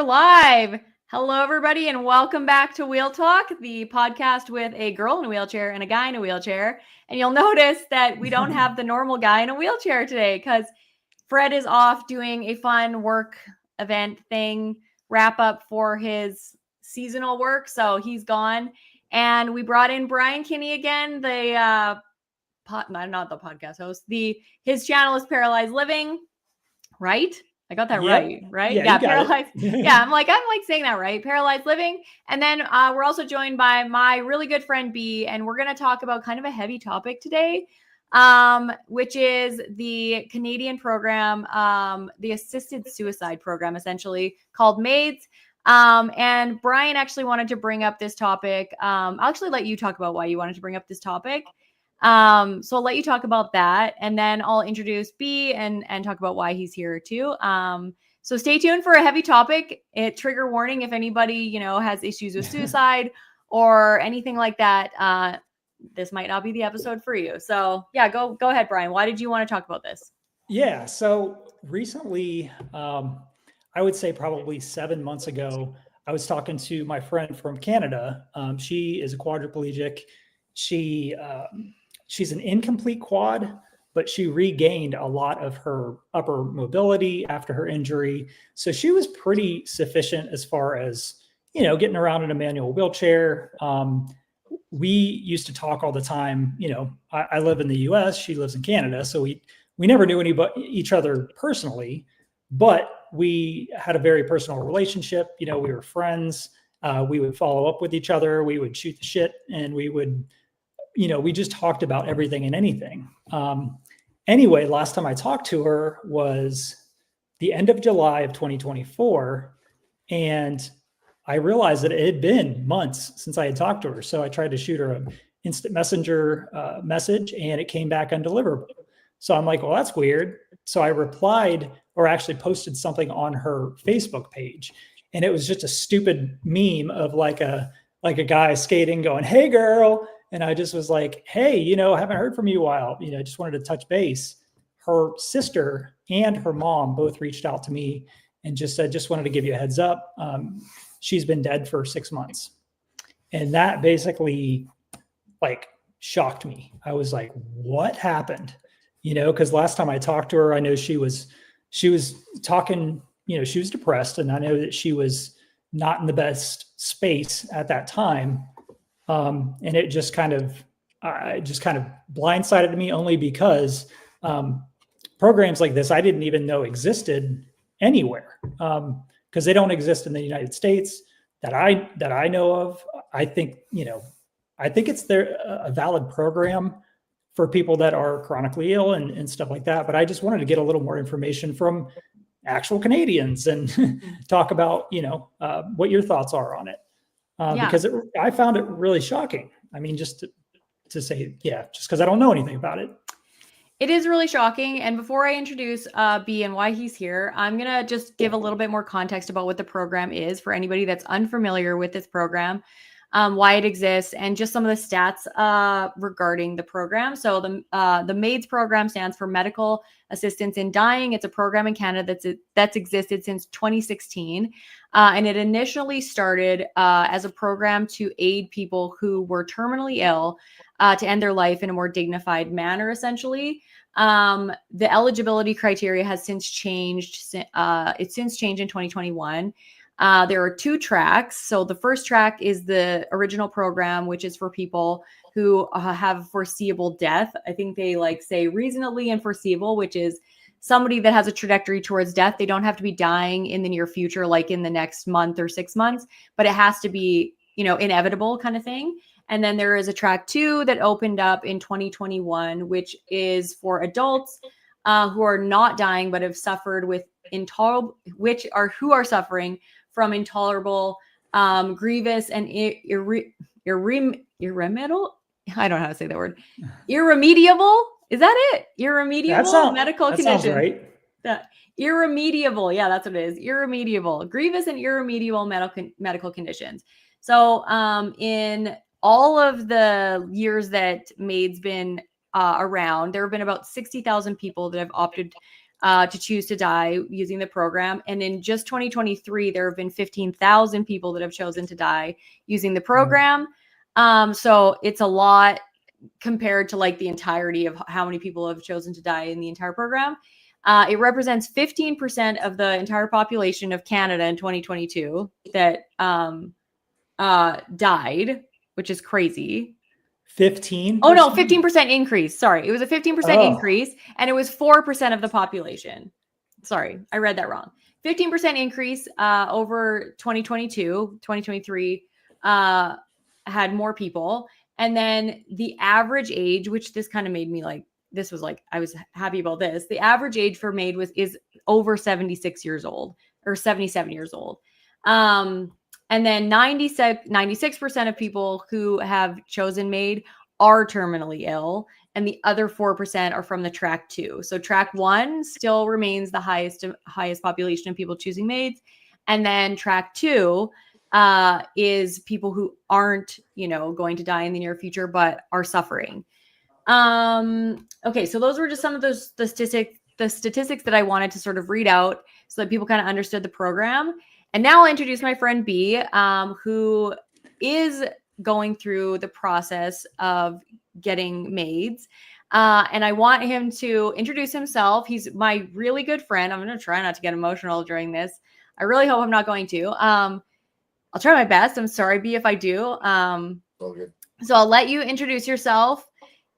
we're live. Hello, everybody, and welcome back to Wheel Talk, the podcast with a girl in a wheelchair and a guy in a wheelchair. And you'll notice that we don't have the normal guy in a wheelchair today because Fred is off doing a fun work event thing, wrap up for his seasonal work. So he's gone. And we brought in Brian Kinney again, the not the podcast host. His channel is Paralyzed Living, right? I got that right? Yeah, Paralyzed. Yeah, I'm like saying that right. Paralyzed Living. And then we're also joined by my really good friend B, and we're going to talk about kind of a heavy topic today, which is the Canadian program, the assisted suicide program, essentially called MAiD. And Brian actually wanted to bring up this topic. I'll actually let you talk about why you wanted to bring up this topic. So I'll let you talk about that, and then I'll introduce B and talk about why he's here too. So stay tuned for a heavy topic. Trigger warning if anybody, has issues with suicide or anything like that. This might not be the episode for you. So yeah, go ahead, Brian. Why did you want to talk about this? Yeah. So recently, I would say probably 7 months ago, I was talking to my friend from Canada. She is a quadriplegic. She's an incomplete quad, but she regained a lot of her upper mobility after her injury. So she was pretty sufficient as far as, getting around in a manual wheelchair. We used to talk all the time. I live in the US, she lives in Canada. So we never knew each other personally, but we had a very personal relationship. We were friends. We would follow up with each other. We would shoot the shit, and we would, we just talked about everything and anything. Anyway, last time I talked to her was the end of July of 2024. And I realized that it had been months since I had talked to her. So I tried to shoot her an instant messenger message, and it came back undeliverable. So I'm like, well, that's weird. So I replied, or actually posted something on her Facebook page. And it was just a stupid meme of like a guy skating going, "Hey girl." And I just was like, "Hey, I haven't heard from you a while. I just wanted to touch base." Her sister and her mom both reached out to me and just said, "Just wanted to give you a heads up. She's been dead for 6 months." And that basically shocked me. I was like, what happened? Because last time I talked to her, I know she was talking, she was depressed, and I know that she was not in the best space at that time. And it just kind of blindsided me, only because programs like this I didn't even know existed anywhere, because they don't exist in the United States that I know of. I think it's a valid program for people that are chronically ill and stuff like that. But I just wanted to get a little more information from actual Canadians and talk about what your thoughts are on it. Because I found it really shocking. I mean, just to say, just because I don't know anything about it. It is really shocking. And before I introduce B and why he's here, I'm going to just give a little bit more context about what the program is for anybody that's unfamiliar with this program, why it exists, and just some of the stats regarding the program. So the MAiD program stands for Medical Assistance in Dying. It's a program in Canada that's existed since 2016. And it initially started as a program to aid people who were terminally ill to end their life in a more dignified manner, essentially. The eligibility criteria has since changed. It's since changed in 2021. There are 2 tracks. So the first track is the original program, which is for people who have foreseeable death. I think they say reasonably and foreseeable, which is somebody that has a trajectory towards death. They don't have to be dying in the near future, like in the next month or 6 months, but it has to be, inevitable kind of thing. And then there is a track 2 that opened up in 2021, which is for adults who are not dying, but have suffered with who are suffering from intolerable, grievous, and irremediable. I don't know how to say that word. Irremediable. Is that it? Irremediable medical condition. Sounds right. Irremediable. Yeah, that's what it is. Irremediable, grievous and irremediable medical conditions. So in all of the years that MAiD's been around, there have been about 60,000 people that have opted to choose to die using the program. And in just 2023, there have been 15,000 people that have chosen to die using the program. So it's a lot compared to like the entirety of how many people have chosen to die in the entire program. It represents 15% of the entire population of Canada in 2022 that died, which is crazy. 15%? Oh no, 15% increase. Sorry. It was a 15% increase, and it was 4% of the population. Sorry, I read that wrong. 15% increase over 2022. 2023 had more people. And then the average age, which this kind of made me like, this was like, I was happy about this. The average age for MAiD is over 76 years old or 77 years old. And then 96% of people who have chosen MAiD are terminally ill, and the other 4% are from the track 2. So track 1 still remains the highest population of people choosing MAiDs, and then track 2 is people who aren't, going to die in the near future, but are suffering. Okay, so those were just some of the statistics that I wanted to sort of read out so that people kind of understood the program. And now I'll introduce my friend B, who is going through the process of getting MAiDs. And I want him to introduce himself. He's my really good friend. I'm going to try not to get emotional during this. I really hope I'm not going to. I'll try my best. I'm sorry, B, if I do. Okay. So I'll let you introduce yourself.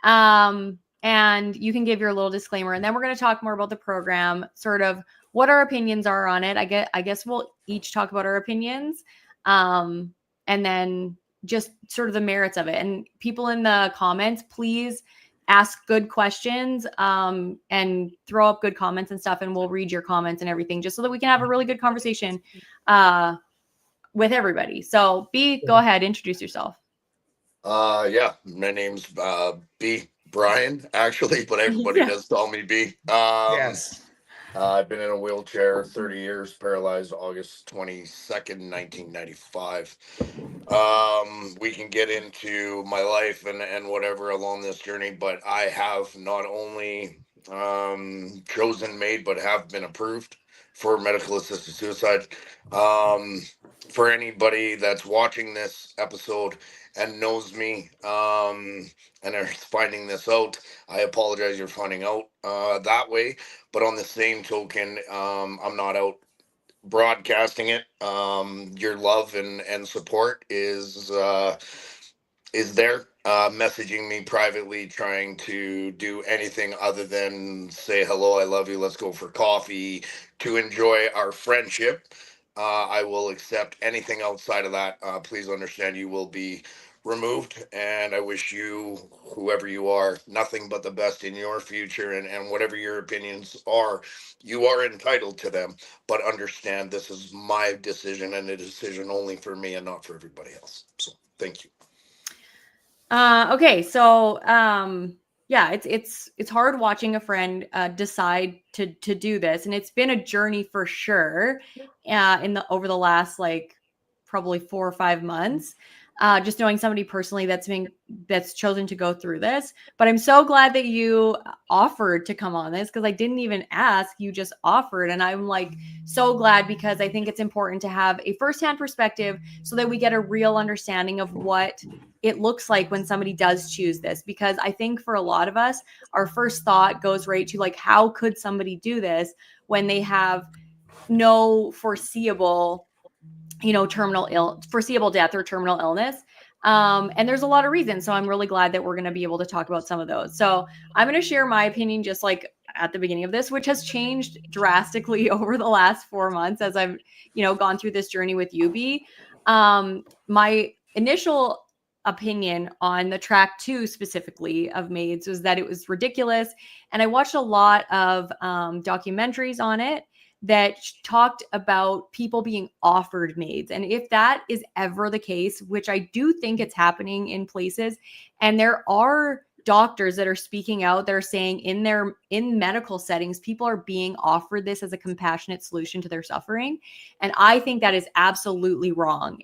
And you can give your little disclaimer, and then we're going to talk more about the program, sort of what our opinions are on it. I guess we'll each talk about our opinions, and then just sort of the merits of it. And people in the comments, please ask good questions, and throw up good comments and stuff, and we'll read your comments and everything, just so that we can have a really good conversation with everybody. So B, go ahead, introduce yourself. Yeah, my name's B. Brian, actually, but everybody does call me B. Yes. I've been in a wheelchair 30 years, paralyzed August 22nd, 1995. We can get into my life and whatever along this journey, but I have not only chosen MAiD, but have been approved for medical assisted suicide. For anybody that's watching this episode and knows me, and are finding this out, I apologize you're finding out that way. But on the same token, I'm not out broadcasting it. Your love and support is there. Messaging me privately, trying to do anything other than say hello, I love you, let's go for coffee, to enjoy our friendship. I will accept anything outside of that. Please understand you will be removed, and I wish you, whoever you are, nothing but the best in your future, and whatever your opinions are, you are entitled to them, but understand this is my decision and a decision only for me and not for everybody else. So thank you. Okay, so yeah, it's hard watching a friend decide to do this, and it's been a journey for sure over the last like probably 4 or 5 months. Just knowing somebody personally that's chosen to go through this. But I'm so glad that you offered to come on this, because I didn't even ask, you just offered. And I'm like so glad, because I think it's important to have a firsthand perspective so that we get a real understanding of what it looks like when somebody does choose this. Because I think for a lot of us, our first thought goes right to like, how could somebody do this when they have no foreseeable foreseeable death or terminal illness. And there's a lot of reasons. So I'm really glad that we're going to be able to talk about some of those. So I'm going to share my opinion just like at the beginning of this, which has changed drastically over the last 4 months as I've, gone through this journey with UB. My initial opinion on the track 2 specifically of MAiDs was that it was ridiculous. And I watched a lot of documentaries on it that talked about people being offered MAiDs. And if that is ever the case, which I do think it's happening in places, and there are doctors that are speaking out, that are saying in medical settings, people are being offered this as a compassionate solution to their suffering. And I think that is absolutely wrong.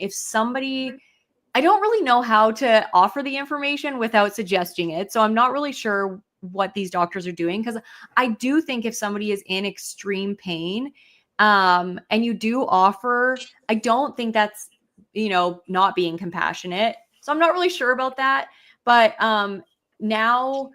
I don't really know how to offer the information without suggesting it. So I'm not really sure what these doctors are doing. Because I do think if somebody is in extreme pain, and you do offer, I don't think that's, not being compassionate. So I'm not really sure about that. But now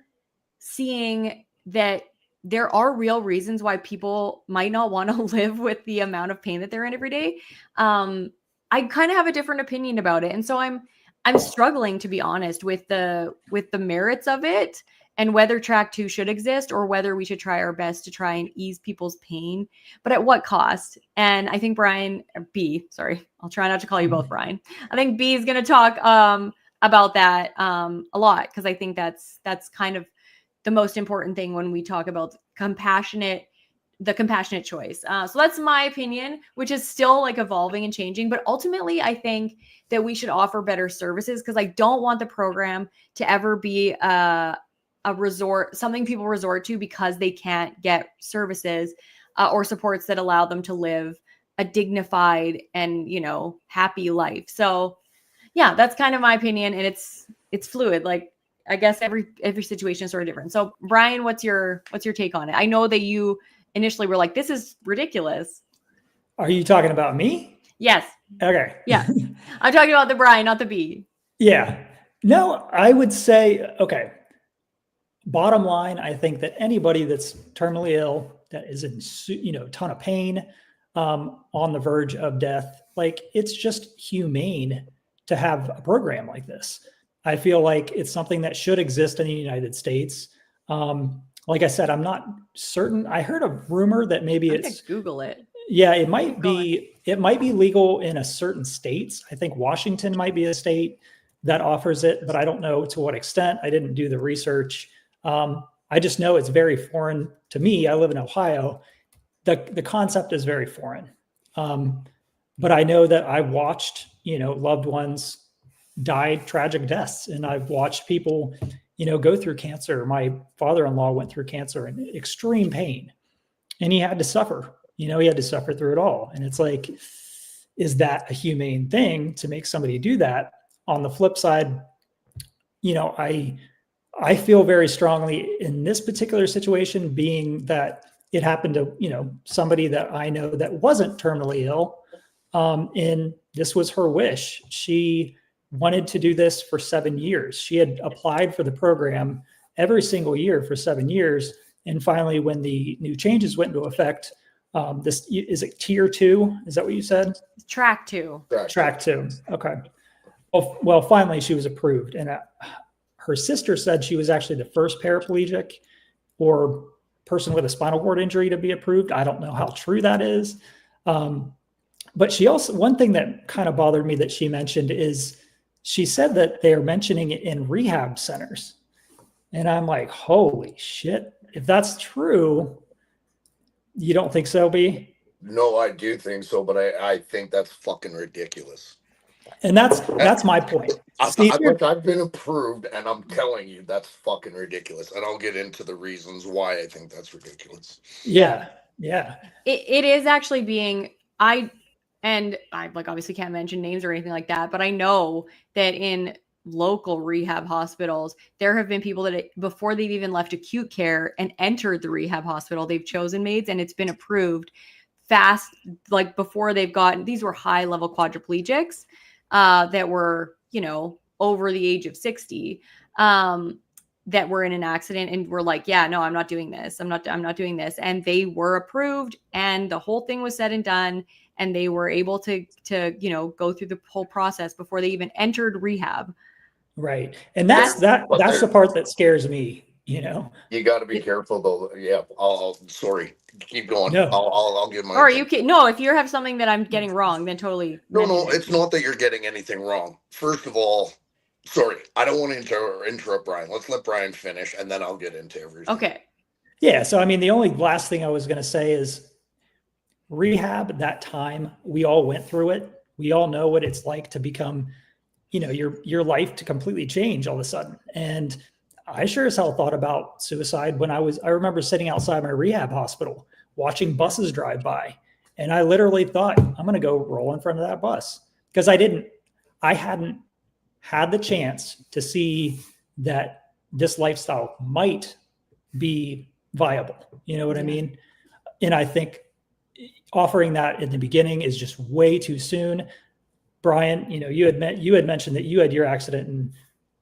seeing that there are real reasons why people might not want to live with the amount of pain that they're in every day, I kind of have a different opinion about it. And so I'm struggling, to be honest, with the merits of it and whether track 2 should exist or whether we should try our best to try and ease people's pain, but at what cost? And I think Brian B, sorry, I'll try not to call you both Brian. I think B is going to talk about that a lot, because I think that's kind of the most important thing when we talk about the compassionate choice. So that's my opinion, which is still like evolving and changing. But ultimately, I think that we should offer better services, because I don't want the program to ever be a resort, something people resort to because they can't get services or supports that allow them to live a dignified and, happy life. So yeah, that's kind of my opinion. And it's fluid. Like, I guess every situation is sort of different. So Brian, what's your take on it? I know that you initially were like, this is ridiculous. Are you talking about me? Yes. Okay. Yeah. I'm talking about the Brian, not the B. Yeah. No, I would say, okay. Bottom line, I think that anybody that's terminally ill, that is in, a ton of pain, on the verge of death, like, it's just humane to have a program like this. I feel like it's something that should exist in the United States. Like I said, I'm not certain. I heard a rumor that maybe it's Google it. Yeah, it might be legal in a certain states. I think Washington might be a state that offers it, but I don't know to what extent. I didn't do the research. I just know it's very foreign to me. I live in Ohio. The concept is very foreign. But I know that I watched, loved ones died tragic deaths. And I've watched people, go through cancer. My father-in-law went through cancer in extreme pain, and he had to suffer, he had to suffer through it all. And it's like, is that a humane thing to make somebody do that? On the flip side, I feel very strongly in this particular situation, being that it happened to, somebody that I know that wasn't terminally ill. And this was her wish. She wanted to do this for 7 years. She had applied for the program every single year for 7 years. And finally, when the new changes went into effect, is it tier 2? Is that what you said? Track 2. Track 2. Okay. Well, finally she was approved. And her sister said she was actually the first paraplegic or person with a spinal cord injury to be approved. I don't know how true that is. But she also, one thing that kind of bothered me that she mentioned is she said that they are mentioning it in rehab centers. And I'm like, holy shit. If that's true, you don't think so, B? No, I do think so, but I think that's fucking ridiculous. And that's my point. I've been approved, and I'm telling you, that's fucking ridiculous. And I'll get into the reasons why I think that's ridiculous. Yeah. It is actually being, I like obviously can't mention names or anything like that, but I know that in local rehab hospitals, there have been people that before they've even left acute care and entered the rehab hospital, they've chosen MAiDs and it's been approved fast, like before they've gotten, these were high level quadriplegics that were, over the age of 60, that were in an accident and were like, yeah, no, I'm not doing this. I'm not doing this. And they were approved and the whole thing was said and done. And they were able to go through the whole process before they even entered rehab. Right. And that's the part that scares me, You got to be careful though. Yeah. Sorry. Keep going. No. I'll give my. Or you can, no, if you have something that I'm getting wrong, then totally. No, it's not that you're getting anything wrong. First of all, sorry, I don't want to interrupt Brian. Let's let Brian finish and then I'll get into everything. Okay. Yeah. So, the only last thing I was going to say is rehab at that time, we all went through it. We all know what it's like to become, your life to completely change all of a sudden. And I sure as hell thought about suicide when I remember sitting outside my rehab hospital, watching buses drive by. And I literally thought, I'm going to go roll in front of that bus, because I hadn't had the chance to see that this lifestyle might be viable. You know what I mean? And I think offering that in the beginning is just way too soon. Brian, you had mentioned that you had your accident in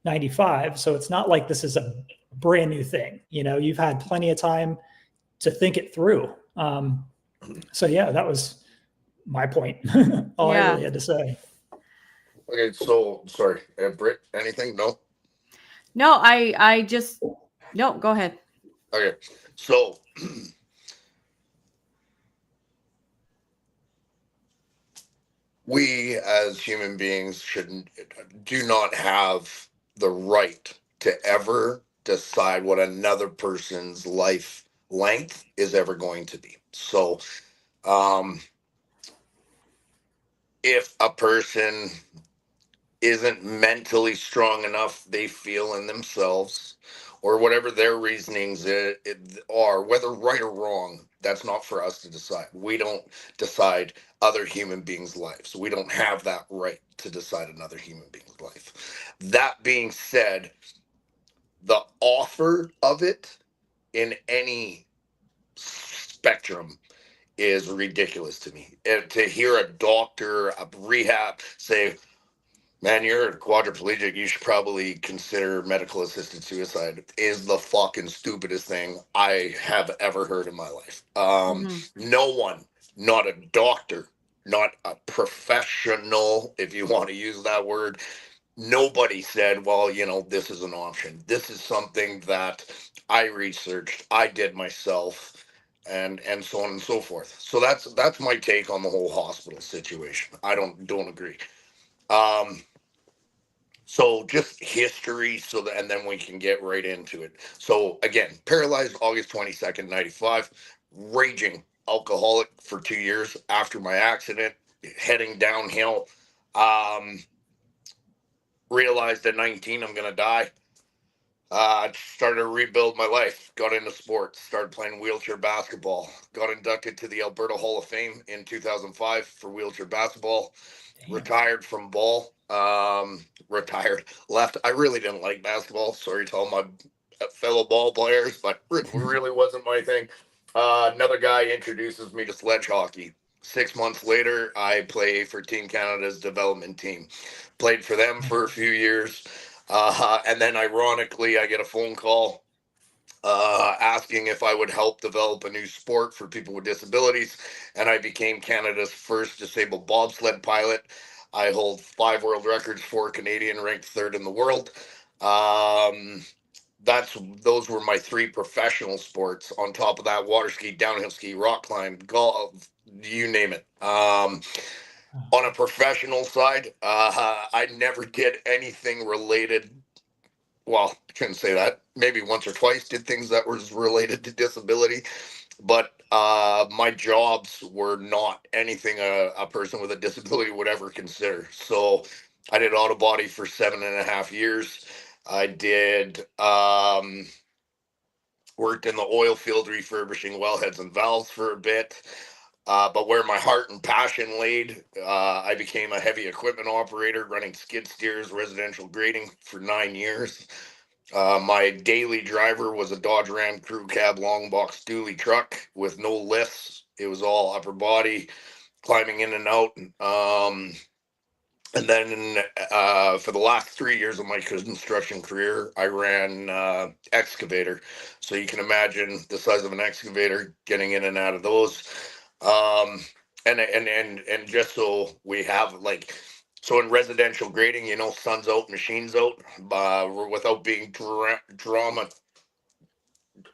95. So it's not like this is a brand new thing. You've had plenty of time to think it through. So yeah, that was my point. All I really had to say. Okay, so sorry, Britt, anything? No. No, I just no. Go ahead. Okay, so we as human beings do not have the right to ever decide what another person's life length is ever going to be. So, if a person isn't mentally strong enough, they feel in themselves, or whatever their reasonings are, whether right or wrong, that's not for us to decide. We don't decide other human beings' lives. We don't have that right to decide another human being's life. That being said, the offer of it in any spectrum is ridiculous to me. And to hear a doctor, a rehab say, man, you're a quadriplegic, you should probably consider medical assisted suicide, is the fucking stupidest thing I have ever heard in my life. No one, not a doctor, not a professional, if you want to use that word, nobody said, well, this is an option. This is something that I researched, I did myself, and so on and so forth. So that's my take on the whole hospital situation. I don't agree. So just history, and then we can get right into it. So again, paralyzed August 22nd, 95, raging alcoholic for 2 years after my accident, heading downhill. Realized at 19 I'm gonna die. Started to rebuild my life, got into sports, started playing wheelchair basketball, got inducted to the Alberta Hall of Fame in 2005 for wheelchair basketball. Damn. Retired from ball. Retired, left. I really didn't like basketball. Sorry to all my fellow ball players, but it really wasn't my thing. Another guy introduces me to sledge hockey. 6 months later, I play for Team Canada's development team. Played for them for a few years. And then ironically, I get a phone call asking if I would help develop a new sport for people with disabilities. And I became Canada's first disabled bobsled pilot. I hold 5 world records, 4 Canadian, ranked 3rd in the world. Those were my 3 professional sports. On top of that, water ski, downhill ski, rock climb, golf, you name it. On a professional side, I never did anything related. Well, I couldn't say that. Maybe once or twice did things that was related to disability, but my jobs were not anything a person with a disability would ever consider. So I did auto body for 7.5 years. I did worked in the oil field refurbishing wellheads and valves for a bit. But where my heart and passion laid, I became a heavy equipment operator running skid steers, residential grading for 9 years. My daily driver was a Dodge Ram crew cab long box dually truck with no lifts. It was all upper body, climbing in and out. And then for the last 3 years of my construction career, I ran excavator. So you can imagine the size of an excavator, getting in and out of those. And just so we have so in residential grading, sun's out, machines out, without being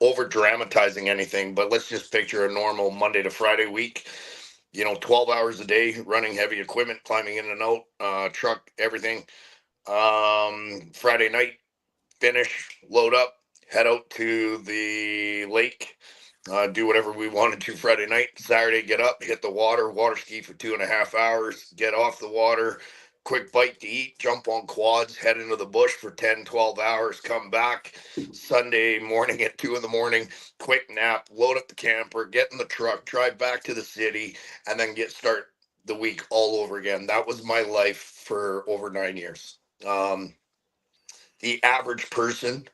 over dramatizing anything. But let's just picture a normal Monday to Friday week. 12 hours a day running heavy equipment, climbing in and out, truck, everything. Friday night, finish, load up, head out to the lake, do whatever we wanted to Friday night. Saturday, get up, hit the water ski for 2.5 hours, get off the water, quick bite to eat, jump on quads, head into the bush for 10, 12 hours, come back Sunday morning at 2 a.m, quick nap, load up the camper, get in the truck, drive back to the city, and then start the week all over again. That was my life for over 9 years. The average person,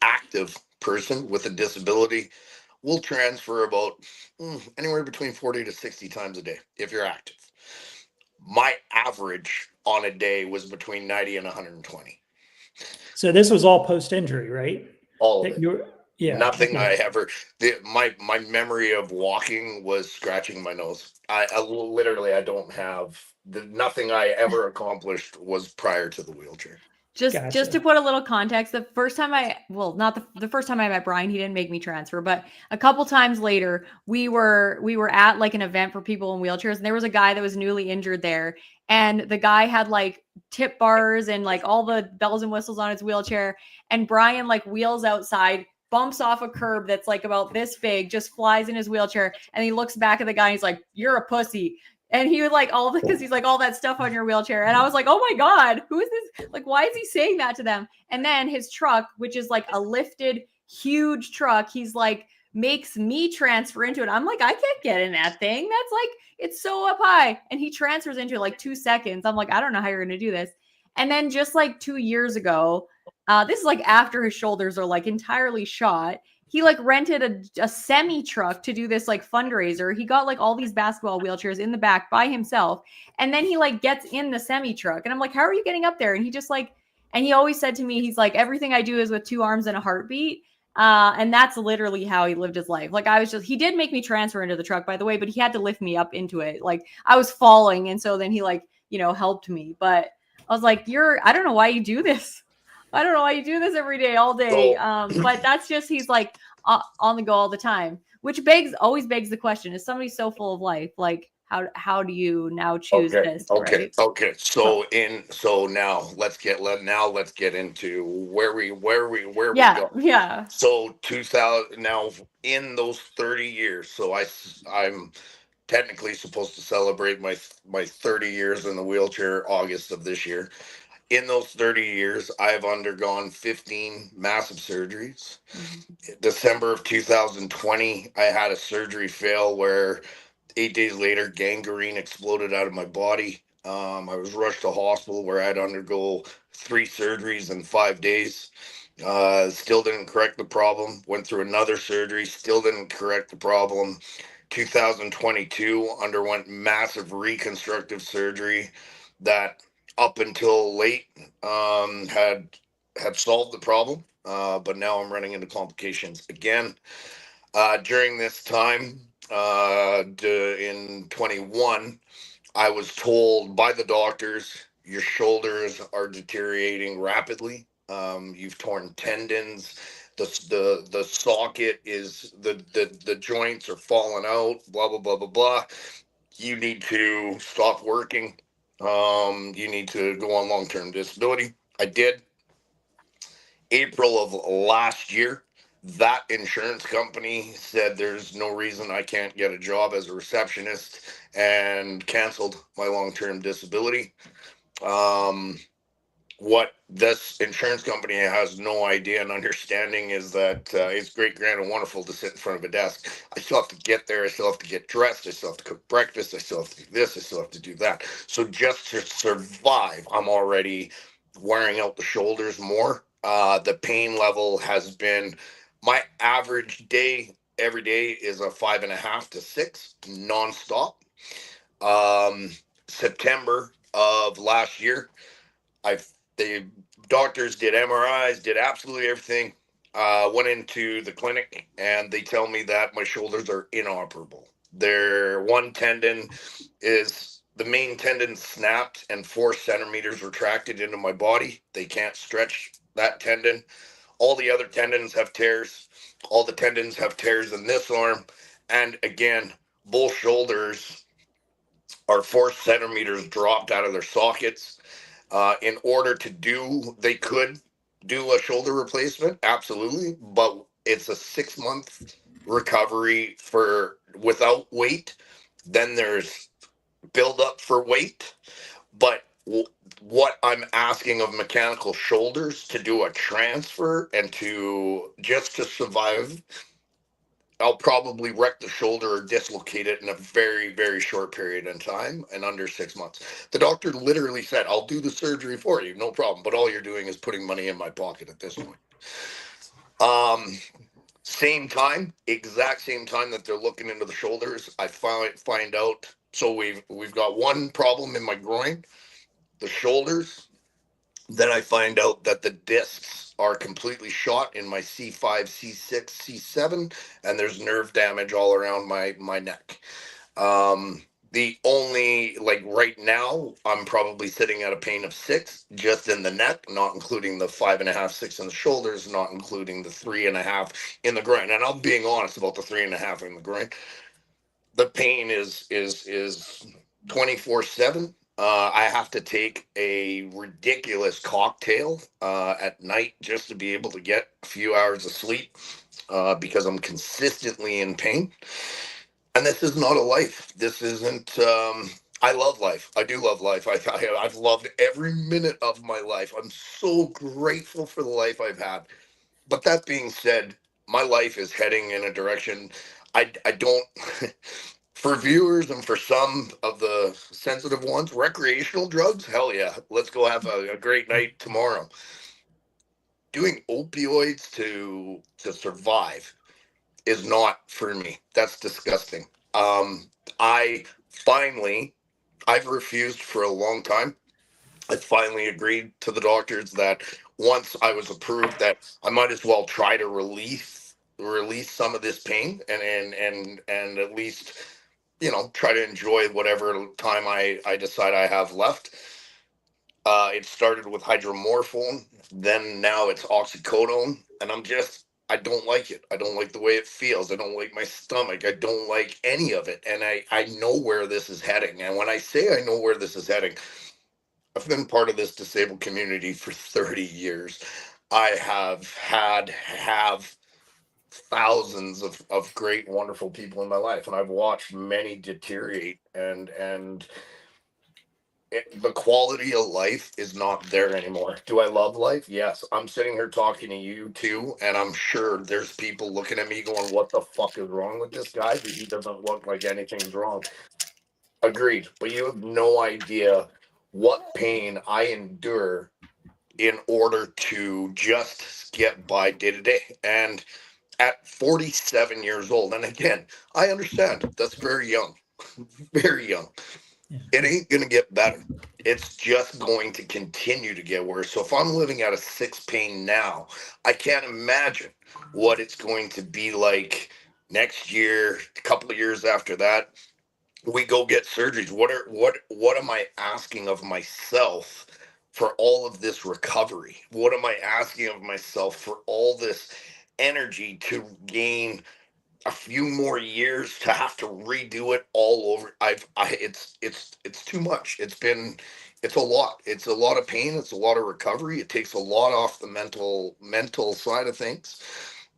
active person with a disability will transfer about anywhere between 40 to 60 times a day if you're active. My average on a day was between 90 and 120. So this was all post-injury, right? All of That it. you were, yeah. Nothing Okay. I ever. My memory of walking was scratching my nose. I literally I don't have nothing I ever accomplished was prior to the wheelchair. Just to Gotcha. put a little context, the first time not the first time I met Brian, he didn't make me transfer, but a couple times later, we were at like an event for people in wheelchairs, and there was a guy that was newly injured there, and the guy had like tip bars and like all the bells and whistles on his wheelchair, and Brian like wheels outside, bumps off a curb that's like about this big, just flies in his wheelchair, and he looks back at the guy and he's like, "You're a pussy." And he was like, because he's like, all that stuff on your wheelchair. And I was like, oh my God, who is this? Like, why is he saying that to them? And then his truck, which is like a lifted, huge truck, he's like, makes me transfer into it. I'm like, I can't get in that thing. That's like, it's so up high. And he transfers into it like 2 seconds. I'm like, I don't know how you're going to do this. And then just like 2 years ago, this is like after his shoulders are like entirely shot, he like rented a semi truck to do this like fundraiser. He got like all these basketball wheelchairs in the back by himself. And then he like gets in the semi truck. And I'm like, how are you getting up there? And he just like, and he always said to me, he's like, everything I do is with 2 arms and a heartbeat. And that's literally how he lived his life. Like he did make me transfer into the truck, by the way, but he had to lift me up into it. Like I was falling. And so then he like, helped me. But I was like, I don't know why you do this. I don't know why you do this every day, all day. But that's just, he's like on the go all the time, which always begs the question: is somebody so full of life, like how do you now choose this? Right? Okay. So now let's get into where we go. Yeah. So 2000 now in those 30 years. So I'm technically supposed to celebrate my 30 years in the wheelchair August of this year. In those 30 years, I've undergone 15 massive surgeries. December of 2020, I had a surgery fail where 8 days later, gangrene exploded out of my body. I was rushed to hospital where I had to undergo 3 surgeries in 5 days. Still didn't correct the problem. Went through another surgery, still didn't correct the problem. 2022 underwent massive reconstructive surgery that up until late had solved the problem, but now I'm running into complications again. During this time, in 21, I was told by the doctors, your shoulders are deteriorating rapidly. You've torn tendons. The socket is the joints are falling out. Blah blah blah blah blah. You need to stop working. You need to go on long-term disability. I did. April of last year, that insurance company said there's no reason I can't get a job as a receptionist and canceled my long-term disability. What this insurance company has no idea and understanding is that it's great, grand, and wonderful to sit in front of a desk. I still have to get there. I still have to get dressed. I still have to cook breakfast. I still have to do this. I still have to do that. So just to survive, I'm already wearing out the shoulders more. The pain level has been my average day every day is a 5.5 to 6 nonstop. September of last year, the doctors did MRIs, did absolutely everything. Went into the clinic and they tell me that my shoulders are inoperable. Their one tendon is the main tendon snapped and 4 centimeters retracted into my body. They can't stretch that tendon. All the other tendons have tears. All the tendons have tears in this arm. And again, both shoulders are 4 centimeters dropped out of their sockets. In order to they could do a shoulder replacement, absolutely, but it's a 6-month recovery without weight. Then there's build up for weight. But what I'm asking of mechanical shoulders to do a transfer and just to survive, I'll probably wreck the shoulder or dislocate it in a very, very short period of time and under 6 months. The doctor literally said, I'll do the surgery for you, no problem. But all you're doing is putting money in my pocket at this point. Same time, exact same time that they're looking into the shoulders, I find out. So we've got one problem in my groin, the shoulders. Then I find out that the discs are completely shot in my C5, C6, C7, and there's nerve damage all around my neck. The only, like right now, I'm probably sitting at a pain of 6 just in the neck, not including the 5.5, 6 in the shoulders, not including the 3.5 in the groin. And I'm being honest about the 3.5 in the groin. The pain is 24/7. I have to take a ridiculous cocktail at night just to be able to get a few hours of sleep because I'm consistently in pain. And this is not a life. This isn't. I love life. I do love life. I've loved every minute of my life. I'm so grateful for the life I've had. But that being said, my life is heading in a direction I don't. For viewers and for some of the sensitive ones, recreational drugs, hell yeah. Let's go have a great night tomorrow. Doing opioids to survive is not for me. That's disgusting. Um, I finally, I've refused for a long time. I finally agreed to the doctors that once I was approved that I might as well try to release some of this pain and at least try to enjoy whatever time I decide I have left. It started with hydromorphone, then now it's oxycodone, and I don't like it. I don't like the way it feels. I don't like my stomach. I don't like any of it. And I know where this is heading. And when I say I know where this is heading, I've been part of this disabled community for 30 years. I have thousands of great, wonderful people in my life, and I've watched many deteriorate and the quality of life is not there anymore. Do I love life? Yes. I'm sitting here talking to you too, and I'm sure there's people looking at me going, what the fuck is wrong with this guy? He doesn't look like anything's wrong. Agreed. But you have no idea what pain I endure in order to just get by day to day. And at 47 years old, and again, I understand that's very young, very young. Yeah. It ain't going to get better. It's just going to continue to get worse. So if I'm living at a 6 pain now, I can't imagine what it's going to be like next year, a couple of years after that. We go get surgeries. What am I asking of myself for all of this recovery? What am I asking of myself for all this energy to gain a few more years to have to redo it all over? It's too much. It's a lot. It's a lot of pain. It's a lot of recovery. It takes a lot off the mental side of things.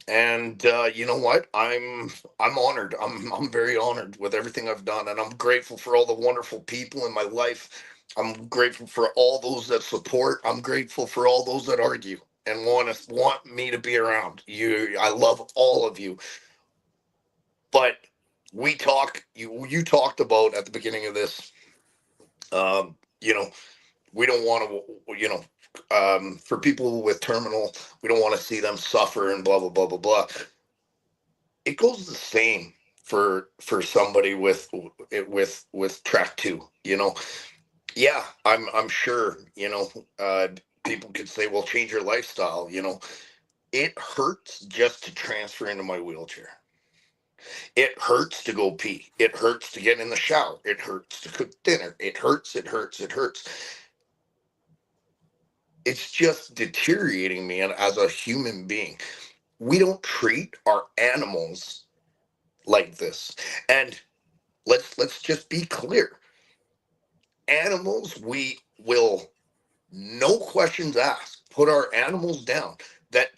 And you know what? I'm honored. I'm very honored with everything I've done, and I'm grateful for all the wonderful people in my life. I'm grateful for all those that support. I'm grateful for all those that argue and want me to be around. I love all of you. But you talked about at the beginning of this, um, you know, we don't want to, for people with terminal, we don't want to see them suffer and blah, blah, blah, blah, blah. It goes the same for somebody with track 2, Yeah, I'm sure, people could say, well, change your lifestyle. It hurts just to transfer into my wheelchair. It hurts to go pee. It hurts to get in the shower. It hurts to cook dinner. It hurts. It hurts. It hurts. It's just deteriorating me as a human being. We don't treat our animals like this. And let's just be clear. Animals, we will, no questions asked, put our animals down that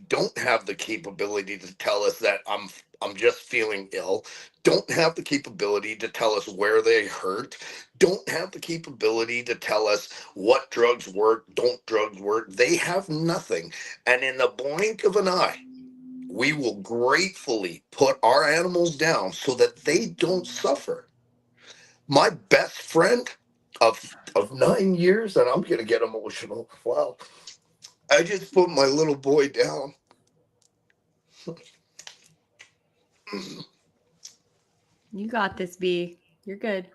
don't have the capability to tell us that I'm just feeling ill, don't have the capability to tell us where they hurt, don't have the capability to tell us what drugs work, don't drugs work. They have nothing. And in the blink of an eye, we will gratefully put our animals down so that they don't suffer. My best friend of 9 years, and I'm gonna get emotional. Wow. I just put my little boy down You got this, B. You're good.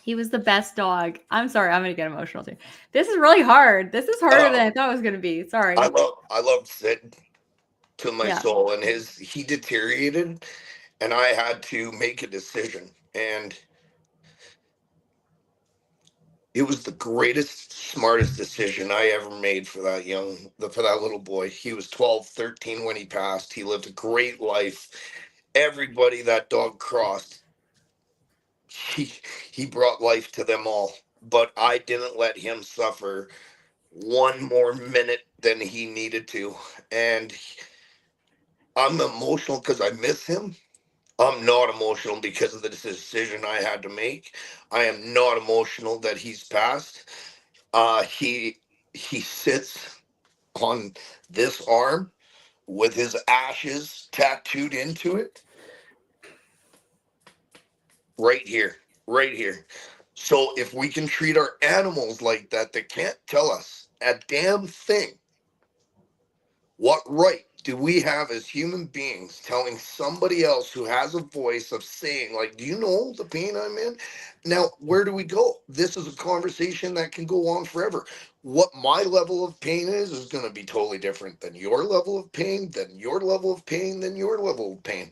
He was the best dog. I'm sorry. I'm going to get emotional too. This is really hard. This is harder than I thought it was going to be. Sorry. I love Sid to my soul, and he deteriorated, and I had to make a decision, and it was the greatest, smartest decision I ever made for that for that little boy. He was 12, 13 when he passed. He lived a great life. Everybody that dog crossed, he brought life to them all. But I didn't let him suffer one more minute than he needed to. And I'm emotional because I miss him. I'm not emotional because of the decision I had to make. I am not emotional that he's passed. He sits on this arm with his ashes tattooed into it. Right here. Right here. So if we can treat our animals like that, they can't tell us a damn thing. What right do we have as human beings telling somebody else who has a voice of saying, like, do you know the pain I'm in? Now, where do we go? This is a conversation that can go on forever. What my level of pain is going to be totally different than your level of pain, than your level of pain, than your level of pain.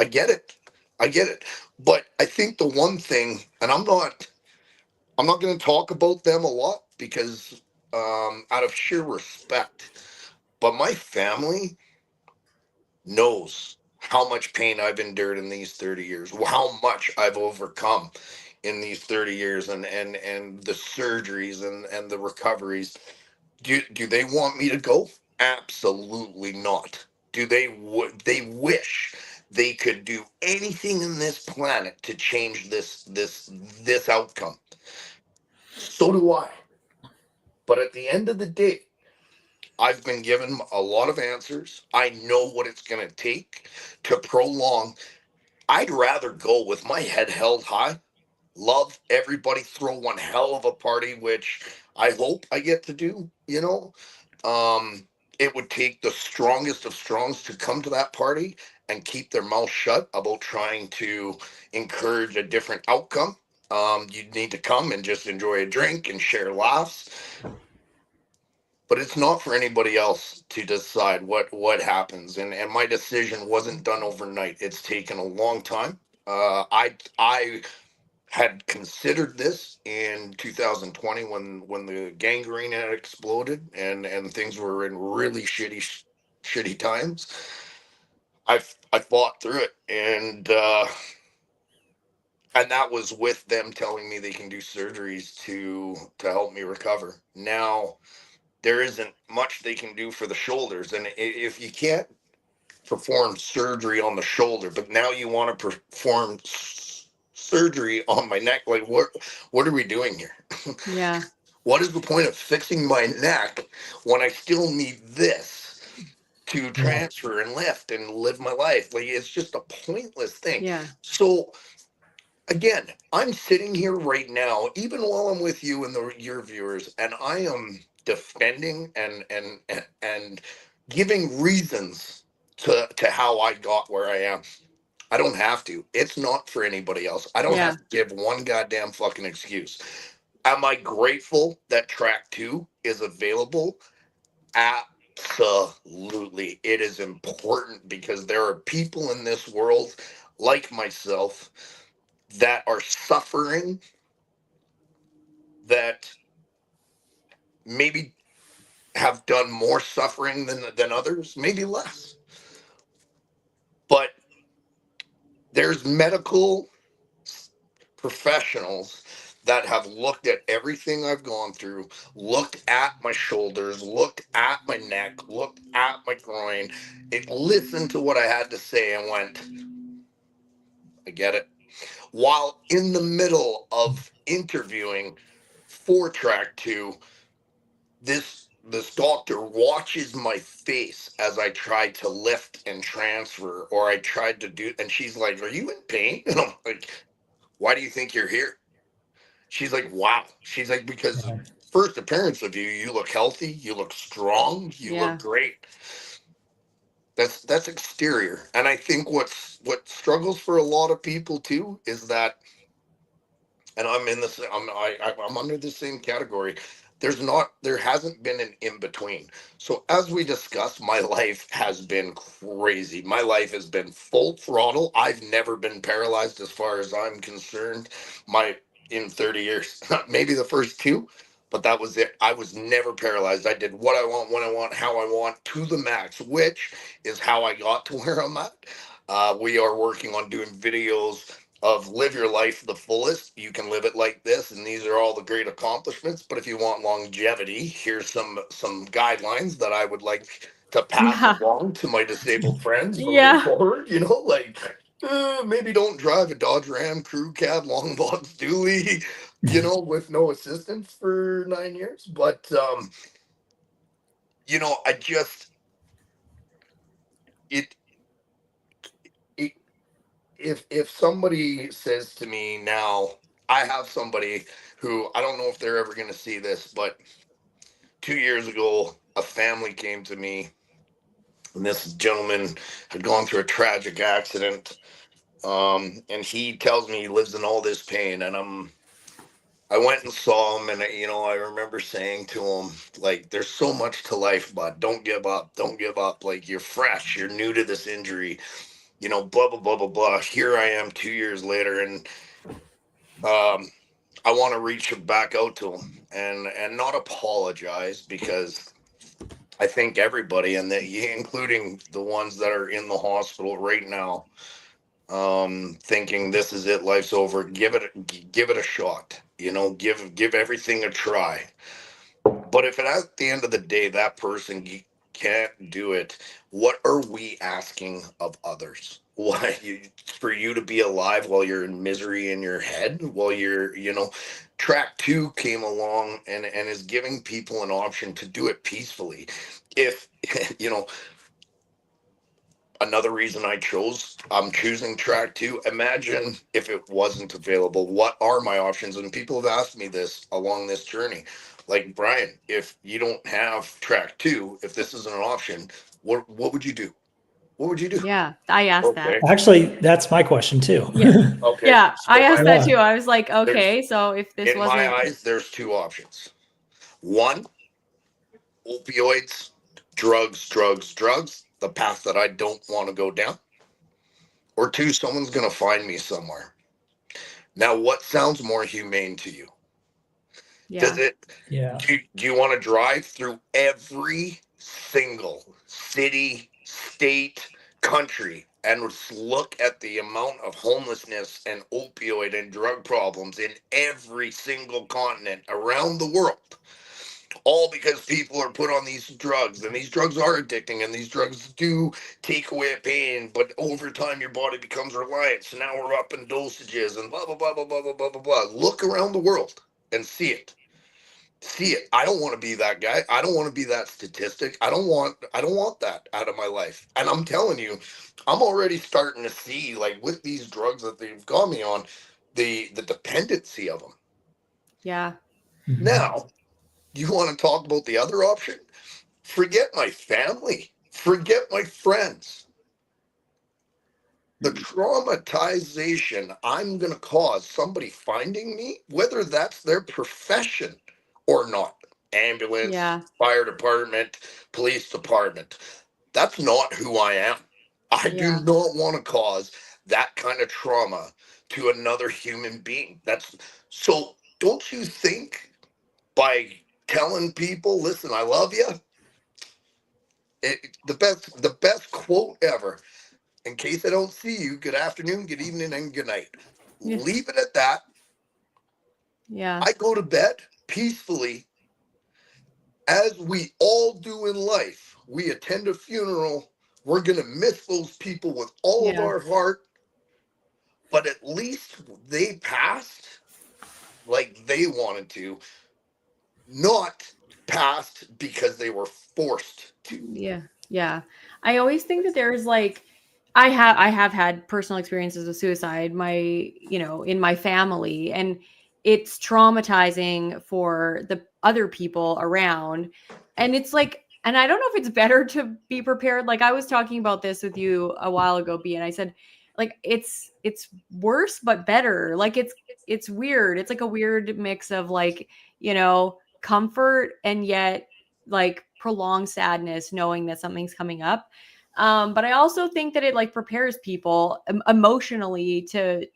I get it. I get it. But I think the one thing, and I'm not going to talk about them a lot because out of sheer respect, but my family knows how much pain I've endured in these 30 years, how much I've overcome in these 30 years, and the surgeries and the recoveries. Do they want me to go? Absolutely not. Do they wish they could do anything in this planet to change this outcome? So do I. But at the end of the day, I've been given a lot of answers. I know what it's going to take to prolong. I'd rather go with my head held high, love everybody, throw one hell of a party, which I hope I get to do, It would take the strongest of strongs to come to that party and keep their mouth shut about trying to encourage a different outcome. You'd need to come and just enjoy a drink and share laughs. But it's not for anybody else to decide what happens, and my decision wasn't done overnight. It's taken a long time. I had considered this in 2020 when the gangrene had exploded and things were in really shitty times. I fought through it, and that was with them telling me they can do surgeries to help me recover. Now there isn't much they can do for the shoulders. And if you can't perform surgery on the shoulder, but now you want to perform surgery on my neck, like what are we doing here? Yeah. What is the point of fixing my neck when I still need this to transfer and lift and live my life? Like, it's just a pointless thing. Yeah. So again, I'm sitting here right now, even while I'm with you and your viewers, and I am defending and giving reasons to how I got where I am. I don't have to. It's not for anybody else. I don't have to give one goddamn fucking excuse. Am I grateful that track 2 is available? Absolutely. It is important because there are people in this world like myself that are suffering, that maybe have done more suffering than others, maybe less. But there's medical professionals that have looked at everything I've gone through, looked at my shoulders, looked at my neck, looked at my groin, listened to what I had to say and went, I get it. While in the middle of interviewing for track 2, this doctor watches my face as I tried to lift and transfer, or I tried to do, and she's like, "Are you in pain?" And I'm like, "Why do you think you're here?" She's like, "Wow." She's like, "Because first appearance of you, you look healthy, you look strong, you look great." That's exterior. And I think what struggles for a lot of people too is that, and I'm in this, I'm under the same category. There hasn't been an in between. So as we discussed, my life has been crazy. My life has been full throttle. I've never been paralyzed as far as I'm concerned. In 30 years, maybe the first two, but that was it. I was never paralyzed. I did what I want, when I want, how I want, to the max, which is how I got to where I'm at. We are working on doing videos of live your life the fullest. You can live it like this, and these are all the great accomplishments. But if you want longevity, here's some guidelines that I would like to pass Yeah. along to my disabled friends moving Yeah. forward. Like maybe don't drive a Dodge Ram crew cab long box dually, with no assistance for 9 years. But I just it it if somebody says to me now, I have somebody who, I don't know if they're ever going to see this, but 2 years ago, a family came to me, and this gentleman had gone through a tragic accident. And he tells me he lives in all this pain, and I went and saw him, and I remember saying to him, like, there's so much to life, bud. Don't give up. Don't give up. Like, you're fresh. You're new to this injury. Blah blah blah blah blah. Here I am 2 years later, and I want to reach back out to him and not apologize, because I think everybody, and that, including the ones that are in the hospital right now, thinking this is it, life's over. Give it a shot. Give everything a try. But if at the end of the day that person can't do it, what are we asking of others? Why for you to be alive while you're in misery in your head, while track 2 came along and is giving people an option to do it peacefully. If another reason I'm choosing track 2. Imagine if it wasn't available. What are my options? And people have asked me this along this journey. Like, Brian, if you don't have track 2, if this isn't an option, what would you do? What would you do? Yeah. I asked that. Okay. Actually, that's my question too. Yeah. Okay. Yeah. I So asked that too. I was like, okay, so if this in my wasn't. eyes, there's 2 options. One, opioids, drugs, the path that I don't want to go down. Or 2, someone's going to find me somewhere. Now, what sounds more humane to you? Does Yeah. it? Yeah. Do you want to drive through every single city, state, country, and look at the amount of homelessness and opioid and drug problems in every single continent around the world? All because people are put on these drugs, and these drugs are addicting, and these drugs do take away pain, but over time your body becomes reliant. So now we're up in dosages and blah blah blah blah blah blah blah blah blah. Look around the world and see it. I don't want to be that guy. I don't want to be that statistic. I don't want that out of my life. And I'm telling you, I'm already starting to see, like, with these drugs that they've got me on, the dependency of them. Yeah. Mhm. Now, you want to talk about the other option? Forget my family. Forget my friends. The traumatization I'm going to cause somebody finding me, whether that's their profession or not. Ambulance, Yeah. fire department, police department. That's not who I am. I do Yeah. not want to cause that kind of trauma to another human being. So don't you think, by telling people, listen, I love you, the best quote ever, in case I don't see you, good afternoon, good evening, and good night. Yeah. Leave it at that. Yeah. I go to bed peacefully, as we all do in life. We attend a funeral. We're going to miss those people with all of Yeah. our heart, but at least they passed like they wanted to, not passed because they were forced to. Yeah. Yeah. I always think that there's like, I have had personal experiences with suicide, in my family, and it's traumatizing for the other people around. And it's like, And I don't know if it's better to be prepared. Like I was talking about this with you a while ago, B, and I said, like, it's worse but better. Like it's weird. It's like a weird mix of like, comfort and yet like prolonged sadness knowing that something's coming up. But I also think that it like prepares people emotionally to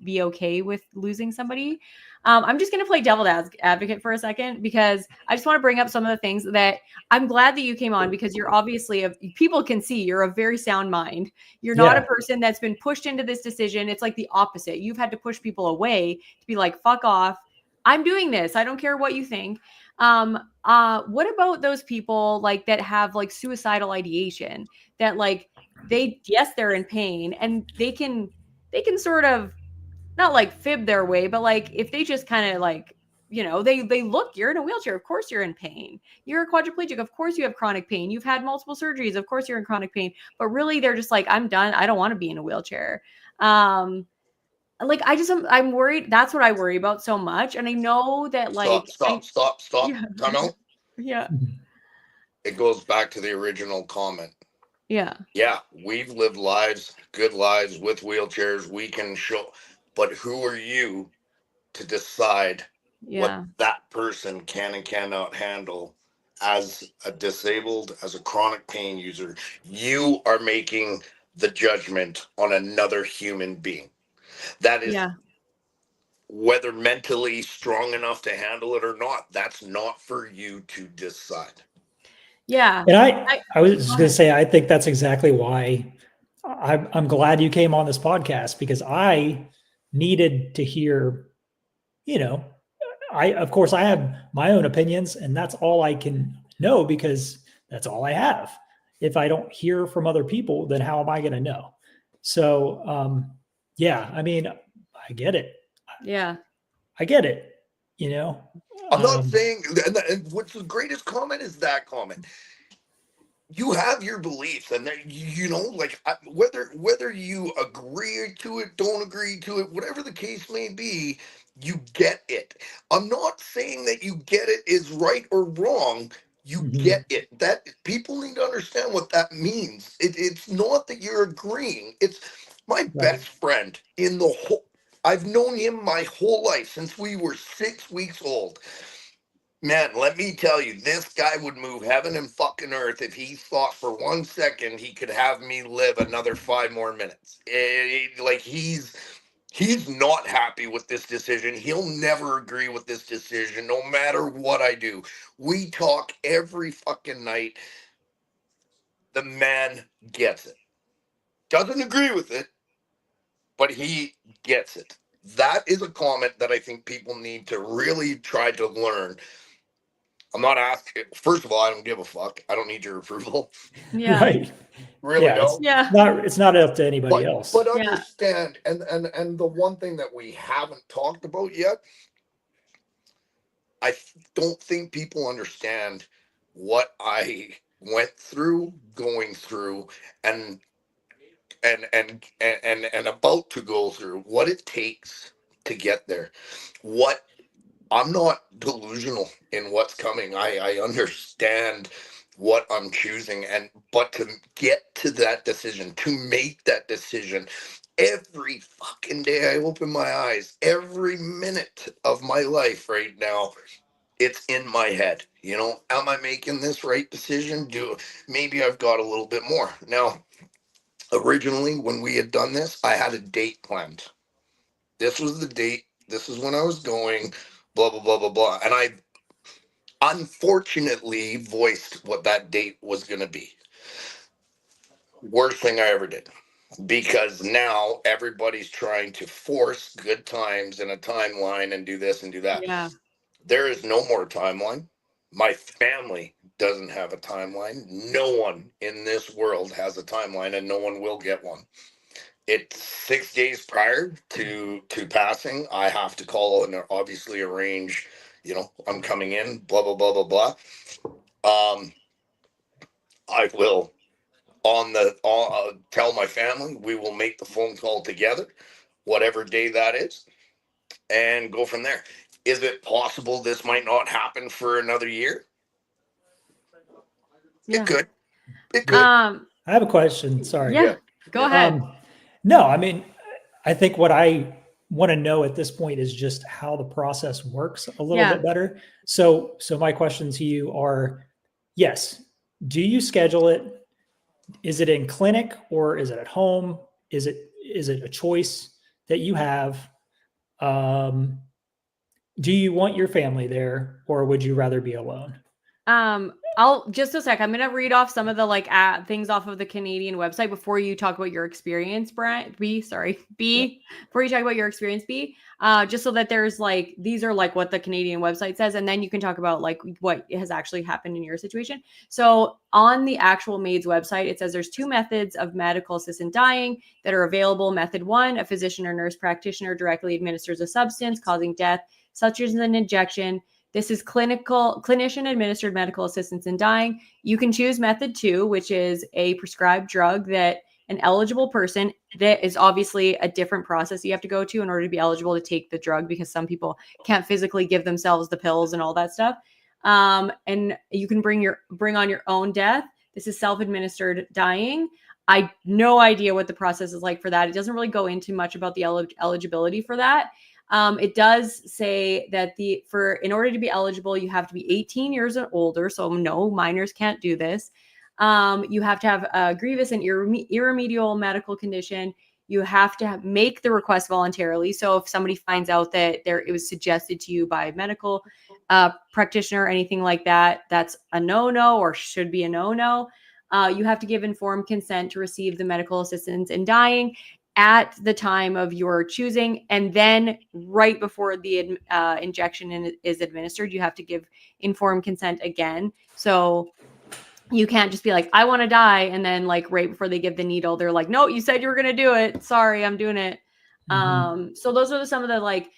be okay with losing somebody. I'm just going to play devil's advocate for a second because I just want to bring up some of the things that I'm glad that you came on because you're obviously people can see you're a very sound mind. You're not a person that's been pushed into this decision. It's like the opposite. You've had to push people away to be like, fuck off. I'm doing this. I don't care what you think. What about those people like that have like suicidal ideation that like they're in pain and they can sort of not like fib their way, but like if they just kind of like, they look, you're in a wheelchair. Of course you're in pain. You're a quadriplegic. Of course you have chronic pain. You've had multiple surgeries. Of course you're in chronic pain. But really they're just like, I'm done. I don't want to be in a wheelchair. Like I'm worried. That's what I worry about so much. And I know that like Stop. yeah, Time out. yeah. It goes back to the original comment. Yeah. Yeah, we've lived lives, good lives with wheelchairs. We can show, but who are you to decide what that person can and cannot handle as a disabled, as a chronic pain user? You are making the judgment on another human being. That is whether mentally strong enough to handle it or not. That's not for you to decide. Yeah. And I was just going to say, I think that's exactly why I'm glad you came on this podcast because I needed to hear, of course I have my own opinions and that's all I can know because that's all I have. If I don't hear from other people, then how am I going to know? So, yeah, I mean, I get it. Yeah. I get it. I'm not saying, and what's the greatest comment is that comment. You have your beliefs, and like whether you agree to it, don't agree to it, whatever the case may be, you get it. I'm not saying that you get it is right or wrong. You get it. That people need to understand what that means. It's not that you're agreeing. It's my best friend in the whole. I've known him my whole life since we were 6 weeks old. Man, let me tell you, this guy would move heaven and fucking earth if he thought for 1 second he could have me live another 5 more minutes. Like he's not happy with this decision. He'll never agree with this decision, no matter what I do. We talk every fucking night. The man gets it. Doesn't agree with it, but he gets it. That is a comment that I think people need to really try to learn. I'm not asking. First of all, I don't give a fuck. I don't need your approval. Yeah. Right. Really don't. It's not up to anybody else. But understand, and the one thing that we haven't talked about yet, I don't think people understand what I went through, going through, and about to go through, what it takes to get there. What I'm not delusional in what's coming. I understand what I'm choosing, but to get to that decision, to make that decision, every fucking day I open my eyes, every minute of my life right now, it's in my head. Am I making this right decision? Maybe I've got a little bit more. Now, originally when we had done this, I had a date planned. This was the date. This is when I was going, blah, blah, blah, blah, blah. And I unfortunately voiced what that date was going to be. Worst thing I ever did. Because now everybody's trying to force good times in a timeline and do this and do that. Yeah. There is no more timeline. My family doesn't have a timeline. No one in this world has a timeline, and no one will get one. It's 6 days prior to passing. I have to call and obviously arrange, I'm coming in, blah, blah, blah, blah, blah. I will tell my family, we will make the phone call together, whatever day that is, and go from there. Is it possible this might not happen for another year? Yeah. It could. It could. I have a question. Sorry. Yeah. Go ahead. No, I mean, I think what I want to know at this point is just how the process works a little Yeah. bit better. So my questions to you are, yes, do you schedule it? Is it in clinic or is it at home? Is it a choice that you have? Do you want your family there or would you rather be alone? I'll just a sec. I'm gonna read off some of the like things off of the Canadian website before you talk about your experience, Brian. B. Before you talk about your experience, B. Just so that there's like these are like what the Canadian website says, and then you can talk about like what has actually happened in your situation. So on the actual MAiD's website, it says there's 2 methods of medical assisted dying that are available. Method 1, a physician or nurse practitioner directly administers a substance causing death, such as an injection. This is clinician administered medical assistance in dying. You can choose method 2, which is a prescribed drug that an eligible person, that is obviously a different process you have to go to in order to be eligible to take the drug, because some people can't physically give themselves the pills and all that stuff. And you can bring on your own death. This is self-administered dying. I no idea what the process is like for that. It doesn't really go into much about the eligibility for that. It does say that in order to be eligible, you have to be 18 years and older. So no, minors can't do this. You have to have a grievous and irremediable medical condition. You have to make the request voluntarily. So if somebody finds out that it was suggested to you by a medical practitioner or anything like that, that's a no-no or should be a no-no. You have to give informed consent to receive the medical assistance in dying at the time of your choosing, and then right before the injection is administered, you have to give informed consent again. So you can't just be like, I want to die, and then like right before they give the needle, they're like, no, you said you were going to do it. Sorry, I'm doing it. So those are some of the like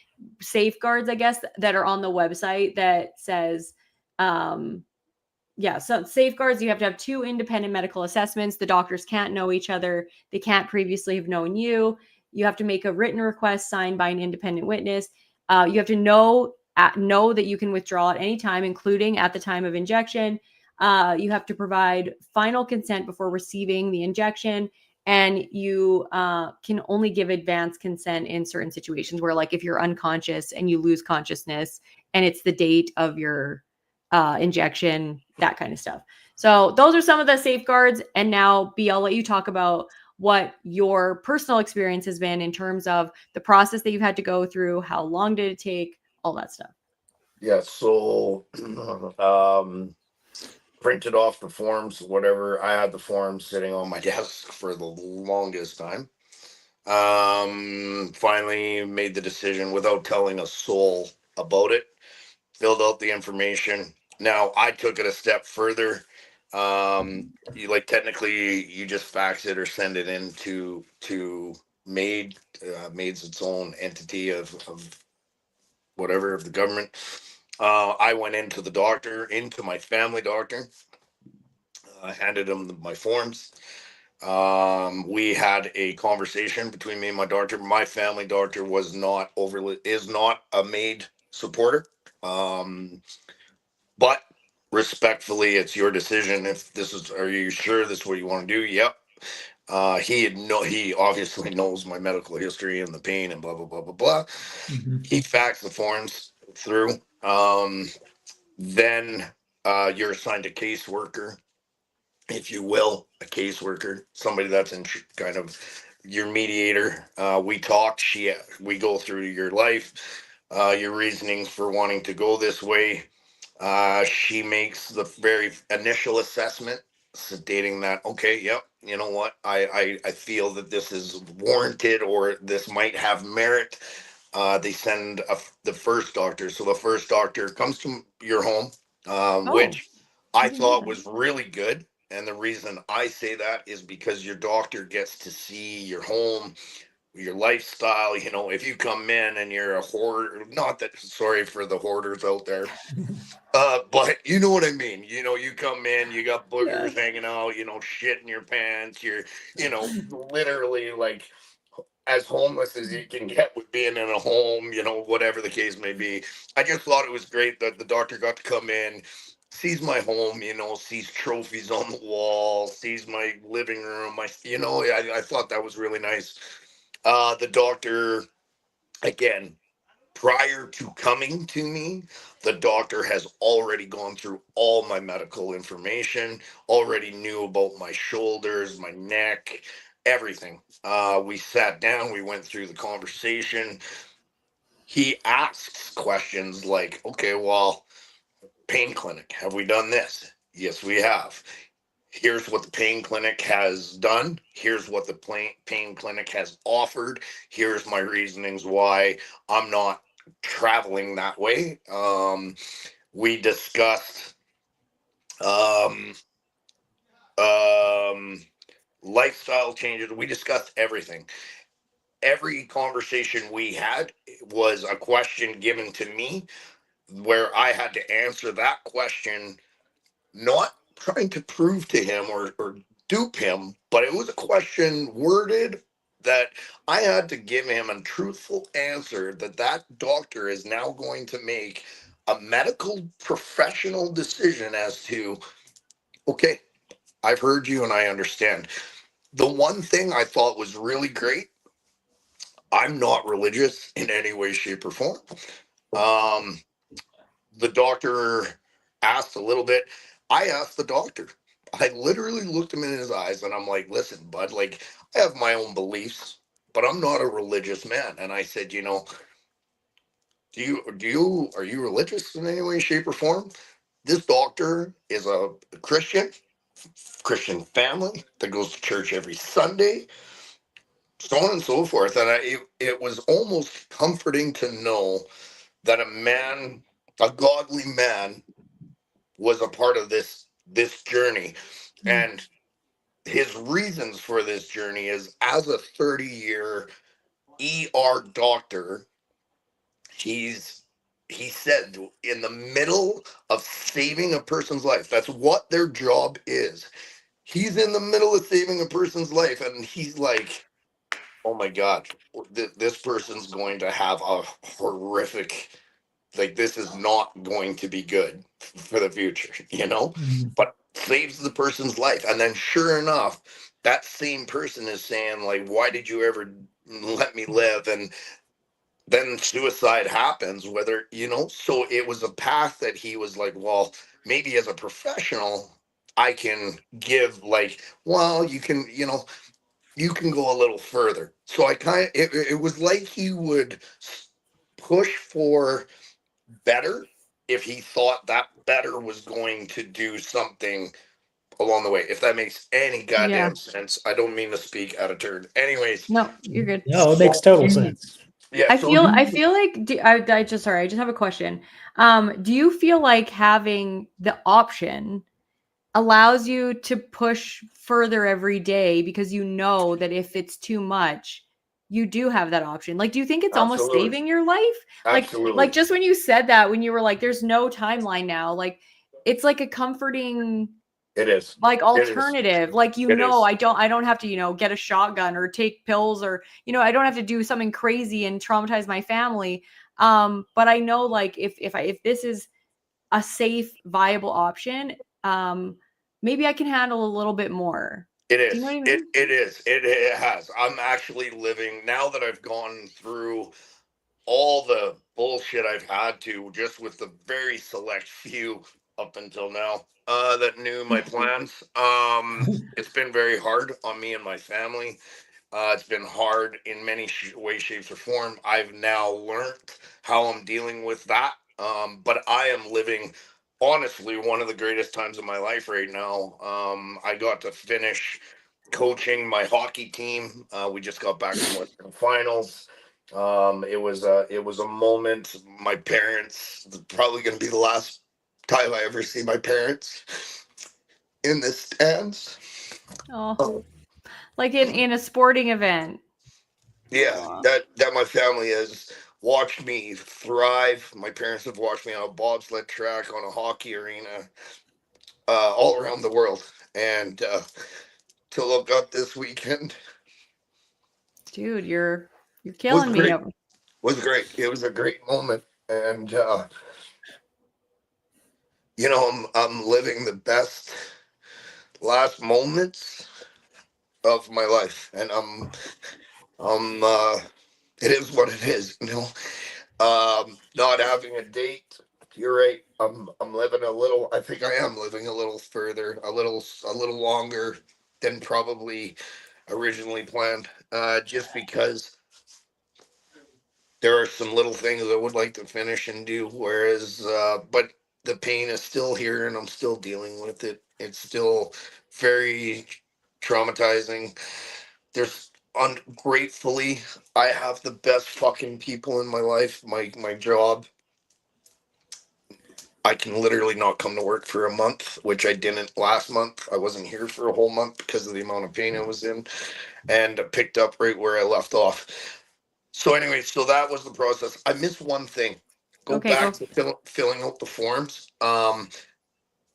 safeguards, I guess, that are on the website that says, so safeguards, you have to have 2 independent medical assessments. The doctors can't know each other. They can't previously have known you. You have to make a written request signed by an independent witness. You have to know that you can withdraw at any time, including at the time of injection. You have to provide final consent before receiving the injection. And you can only give advance consent in certain situations where, like, if you're unconscious and you lose consciousness and it's the date of your injection, that kind of stuff. So those are some of the safeguards. And now, B, I'll let you talk about what your personal experience has been in terms of the process that you've had to go through. How long did it take? All that stuff. Yeah. So, printed off the forms, whatever. I had the forms sitting on my desk for the longest time. Finally made the decision without telling a soul about it. Filled out the information. Now I took it a step further. You like technically you just fax it or send it in to MAiD. MAiD's its own entity of whatever, of the government. I went into my family doctor. I handed him my forms. We had a conversation between me and my doctor. My family doctor is not a MAiD supporter. But respectfully, it's your decision. Are you sure this is what you want to do? Yep. He obviously knows my medical history and the pain and blah, blah, blah, blah, blah. He faxed the forms through. Then you're assigned a caseworker, if you will, a caseworker, somebody that's in kind of your mediator. We talk, we go through your life, your reasonings for wanting to go this way. She makes the very initial assessment, stating that, okay, yep, you know what, I feel that this is warranted or this might have merit. They send the first doctor. So the first doctor comes to your home, which I thought was really good. And the reason I say that is because your doctor gets to see your home, your lifestyle. You know, if you come in and you're a hoarder, not that, sorry for the hoarders out there, but you know what I mean. You know, you come in, you got boogers hanging out, you know, shit in your pants. You're, literally like as homeless as you can get with being in a home, whatever the case may be. I just thought it was great that the doctor got to come in, sees my home, sees trophies on the wall, sees my living room, I thought that was really nice. The doctor, again, prior to coming to me, the doctor has already gone through all my medical information, already knew about my shoulders, my neck, everything. We sat down, we went through the conversation. He asks questions like, okay, well, pain clinic, have we done this? Yes, we have. Here's what the pain clinic has done. Here's what the pain clinic has offered. Here's my reasonings why I'm not traveling that way. We discussed um, um, lifestyle changes. We discussed everything. Every conversation we had was a question given to me where I had to answer that question, not trying to prove to him or dupe him, but it was a question worded that I had to give him a truthful answer that that doctor is now going to make a medical professional decision as to, okay, I've heard you and I understand. The one thing I thought was really great, I'm not religious in any way, shape, or form. Um, the doctor asked a little bit. I asked the doctor. I literally looked him in his eyes and I'm like, listen, bud, like I have my own beliefs, but I'm not a religious man. And I said, are you religious in any way, shape, or form? This doctor is a Christian family that goes to church every Sunday, so on and so forth. And it was almost comforting to know that a godly man, was a part of this journey. And his reasons for this journey is, as a 30-year ER doctor, he said, in the middle of saving a person's life, that's what their job is. He's in the middle of saving a person's life and he's like, oh my god, this person's going to have a horrific, like, this is not going to be good for the future. But saves the person's life. And then sure enough, that same person is saying, like, why did you ever let me live? And then suicide happens, so it was a path that he was like, well, maybe as a professional, I can give, like, well, you can go a little further. So I kind of, it was like he would push for better if he thought that better was going to do something along the way. If that makes any goddamn sense. I don't mean to speak out of turn. Anyways, No, you're good. No, it makes total sense. yeah. I feel like I just have a question. Do you feel like having the option allows you to push further every day because you know that if it's too much, you do have that option? Like, do you think it's almost Absolutely. saving your life? Absolutely. Like just when you said that, when you were like, there's no timeline now, like it's like a comforting, It is. like, It is. alternative. Like, It is. I don't have to, get a shotgun or take pills or, I don't have to do something crazy and traumatize my family. But I know, like, if this is a safe, viable option, maybe I can handle a little bit more. It Do you know is. what I mean? It is. It has. I'm actually living, now that I've gone through all the bullshit I've had to, just with the very select few up until now that knew my plans. It's been very hard on me and my family. It's been hard in many ways, shapes, or form. I've now learned how I'm dealing with that. But I am living, honestly, one of the greatest times of my life right now. I got to finish coaching my hockey team. We just got back from Western Finals. It was a moment. My parents, probably going to be the last time I ever see my parents in the stands. Oh, like in a sporting event. Yeah, Aw. that my family has watched me thrive. My parents have watched me on a bobsled track, on a hockey arena, all around the world, and to look up this weekend Dude, you're was killing me. great. Was great. It was a great moment, and You know, I'm living the best last moments of my life, and I'm it is what it is, you know. Not having a date. You're right. I'm living a little. I think I am living a little further, a little longer than probably originally planned. Just because there are some little things I would like to finish and do. Whereas, but the pain is still here, and I'm still dealing with it. It's still very traumatizing. There's ungratefully, I have the best fucking people in my life. My job, I can literally not come to work for a month, which I didn't last month. I wasn't here for a whole month because of the amount of pain I was in, and I picked up right where I left off. So anyway, so that was the process. I missed one thing. Go Okay, back go. to filling out the forms.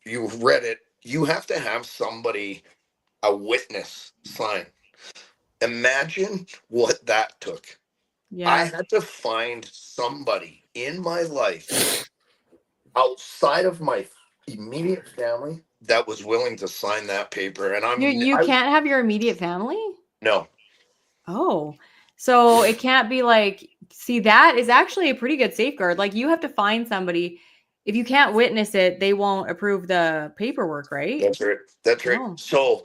You read it. You have to have somebody, a witness, sign. Imagine what that took. I Yeah. had to find somebody in my life outside of my immediate family that was willing to sign that paper. And You can't have your immediate family? no, Oh. So it can't be like, see, that is actually a pretty good safeguard. Like you have to find somebody. If you can't witness it, they won't approve the paperwork, right? that's right. That's right. Oh. So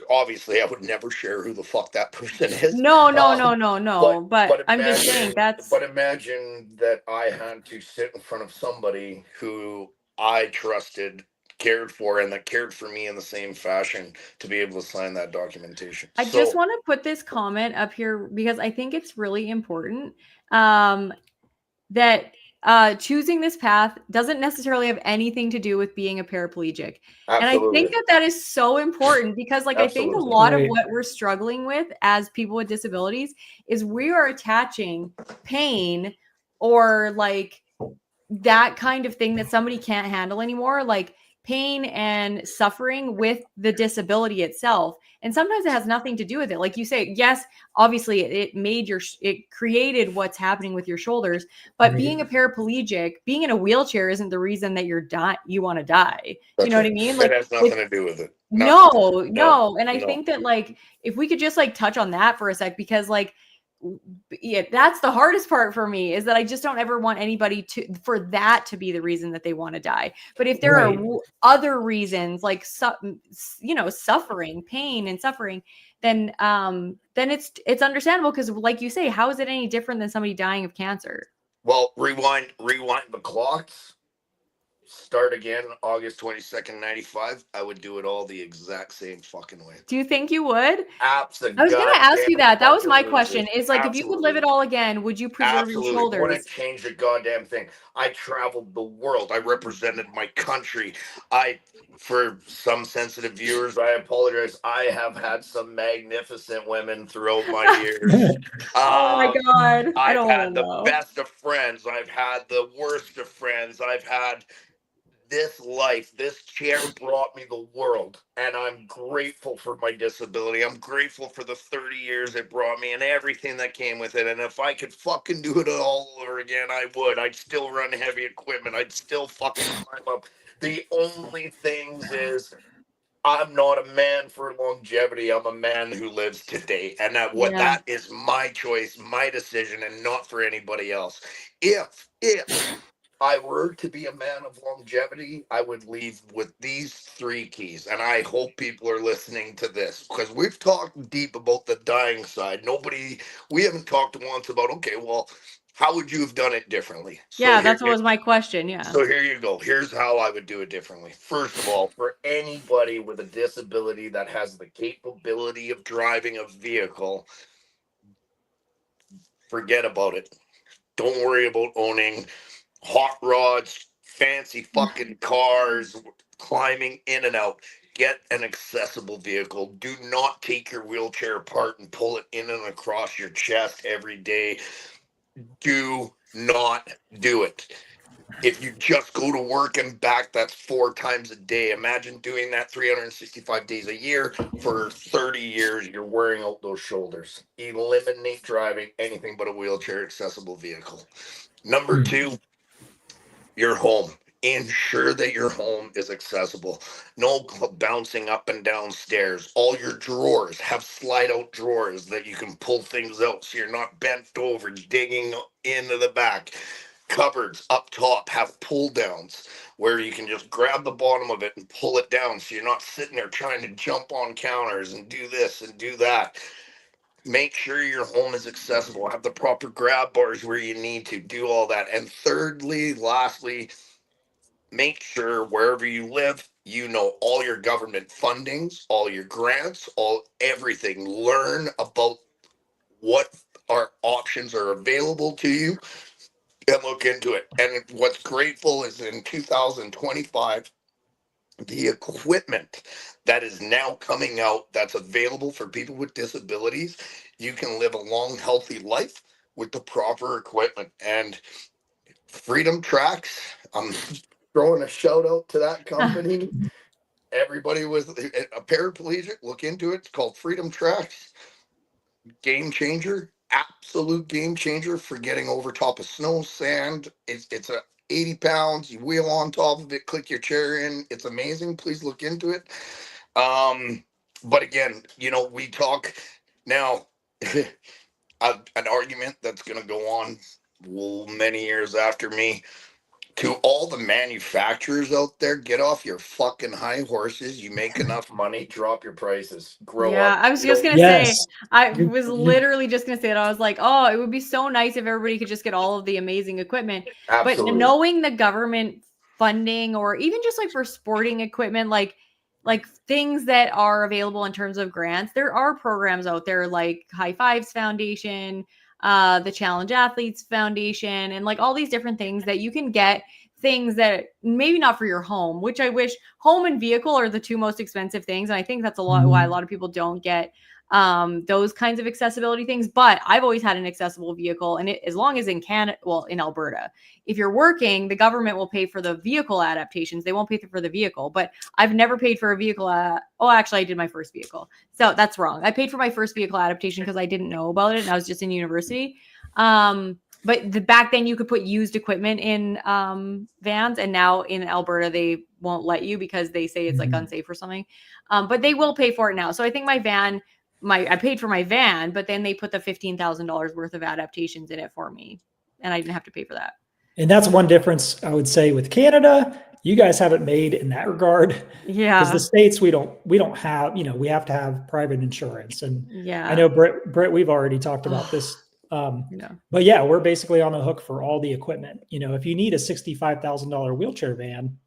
obviously I would never share who the fuck that person is. No, no, no, Um, no, but no. But but I'm just saying imagine that's but imagine that I had to sit in front of somebody who I trusted, cared for, and that cared for me in the same fashion to be able to sign that documentation. I just So want to put this comment up here because I think it's really important. Um, that choosing this path doesn't necessarily have anything to do with being a paraplegic. And I think absolutely, that that is so important because, like, I think a absolutely. lot of Right. what we're struggling with as people with disabilities is we are attaching pain or like that kind of thing that somebody can't handle anymore, like pain and suffering with the disability itself. And sometimes it has nothing to do with it. Like you say, yes, obviously it created what's happening with your shoulders, but Right. being a paraplegic, being in a wheelchair isn't the reason that you want to die. You That's know what right. I mean? It Like has it's nothing to do with it. Nothing. no, No, no. And I no. think that like if we could just like touch on that for a sec, because like yeah, that's the hardest part for me is that I just don't ever want anybody to for that to be the reason that they want to die. But if there are Right. other reasons like suffering, pain and suffering, then it's understandable because like you say, how is it any different than somebody dying of cancer? Well, rewind the clocks. Start again, August 22nd, 95. I would do it all the exact same fucking way. Do you think you would? I was gonna ask you Absolutely, that. That was my question. fucking Is like if you could live absolutely. it all again, would you preserve your Absolutely. Wouldn't shoulders? change a goddamn thing. I traveled the world. I represented my country. I, for some sensitive viewers, I apologize. I have had some magnificent women throughout my years. Oh my Um, god. I I've don't want to had the know. best of friends. I've had the worst of friends. I've had this life. This chair brought me the world, and I'm grateful for my disability. I'm grateful for the 30 years it brought me and everything that came with it. And if I could fucking do it all over again, I would. I'd still run heavy equipment. I'd still fucking climb up. The only things is I'm not a man for longevity. I'm a man who lives today. And Yeah. that is my choice, my decision, and not for anybody else. If I were to be a man of longevity, I would leave with these three keys. And I hope people are listening to this because we've talked deep about the dying side. We haven't talked once about, okay, well, how would you have done it differently? Yeah, that's what was my question. Yeah. So here you go. Here's how I would do it differently. First of all, for anybody with a disability that has the capability of driving a vehicle, forget about it. Don't worry about owning hot rods, fancy fucking cars, climbing in and out. Get an accessible vehicle. Do not take your wheelchair apart and pull it in and across your chest every day. Do not do it. If you just go to work and back, that's 4 times a day. Imagine doing that 365 days a year for 30 years. You're wearing out those shoulders. Eliminate driving anything but a wheelchair accessible vehicle. Number Hmm. two, your home. ensure that your home is accessible. No bouncing up and down stairs. All your drawers have slide out drawers that you can pull things out so you're not bent over digging into the back. Cupboards up top have pull downs where you can just grab the bottom of it and pull it down so you're not sitting there trying to jump on counters and do this and do that. Make sure your home is accessible. Have the proper grab bars where you need to do all that. And thirdly, lastly, make sure wherever you live, you know all your government fundings, all your grants, everything. Learn about what our options are available to you and look into it. And what's grateful is in 2025, the equipment that is now coming out that's available for people with disabilities, you can live a long, healthy life with the proper equipment. And Freedom Tracks, I'm throwing a shout out to that company. Everybody with a paraplegic, look into it. It's called Freedom Tracks. Game changer, absolute game changer for getting over top of snow, sand. It's a 80 pounds. You wheel on top of it, click your chair in. It's amazing. Please look into it. But again, we talk now. An argument that's going to go on many years after me. To all the manufacturers out there, get off your fucking high horses. You make enough money, drop your prices, grow up. I was just going to say, I was literally just going to say that. I was like, oh, it would be so nice if everybody could just get all of the amazing equipment. Absolutely. But knowing the government funding, or even just like for sporting equipment, like things that are available in terms of grants, there are programs out there like High Fives Foundation, the Challenge Athletes Foundation, and like all these different things that you can get things that maybe not for your home, which I wish. Home and vehicle are the two most expensive things. And I think that's why a lot of people don't get those kinds of accessibility things. But I've always had an accessible vehicle, and as long as in Alberta, if you're working, the government will pay for the vehicle adaptations. They won't pay for the vehicle, but I've never paid for a vehicle. Actually, I did my first vehicle. So that's wrong. I paid for my first vehicle adaptation because I didn't know about it, and I was just in university. But back then you could put used equipment in vans, and now in Alberta, they won't let you because they say it's like unsafe or something. But they will pay for it now. So I think my van, I paid for my van, but then they put the $15,000 worth of adaptations in it for me, and I didn't have to pay for that. And that's one difference I would say with Canada. You guys have it made in that regard. Yeah. Because the States, we don't have, we have to have private insurance. And yeah, I know Britt, we've already talked about this. But yeah, we're basically on the hook for all the equipment. If you need a $65,000 wheelchair van,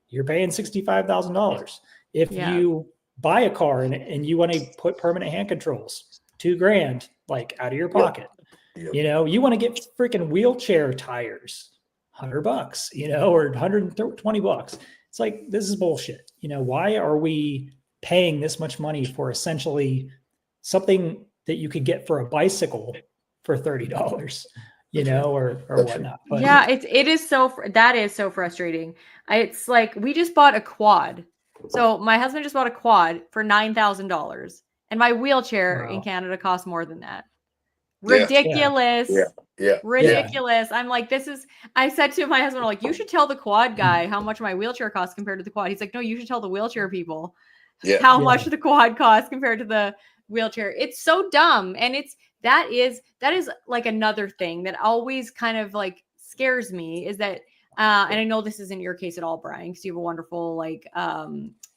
you're paying $65,000. If you buy a car and you want to put permanent hand controls, $2,000, like out of your pocket. Yep. You want to get freaking wheelchair tires, $100, or $120. It's like, this is bullshit. Why are we paying this much money for essentially something that you could get for a bicycle for $30, or whatnot. But yeah, it is that is so frustrating. It's like, we just bought a quad. So my husband just bought a quad for $9,000, and my wheelchair in Canada costs more than that. Ridiculous. Yeah. Ridiculous. I'm like, I said to my husband, like, you should tell the quad guy how much my wheelchair costs compared to the quad. He's like, no, you should tell the wheelchair people how much the quad costs compared to the wheelchair. It's so dumb. And that is like another thing that always kind of like scares me, is that and I know this isn't your case at all, Brian, because you have a wonderful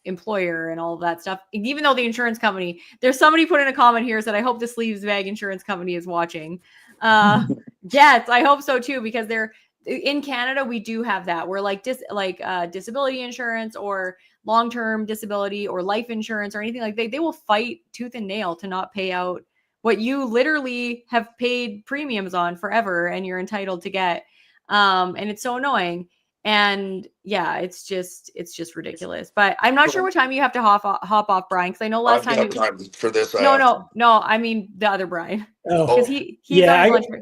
employer and all of that stuff. Even though the insurance company, there's somebody put in a comment here said, I hope the Sleeves Bag insurance company is watching. Yes, I hope so too, because they're in Canada. We do have that. We're like disability insurance or long-term disability or life insurance or anything like that. They will fight tooth and nail to not pay out what you literally have paid premiums on forever and you're entitled to get. And it's so annoying. And yeah, it's just ridiculous. But I'm not sure what time you have to hop off, Brian, because I know last time. Time for this. No. I mean the other Brian. Oh, because he's on lunch break.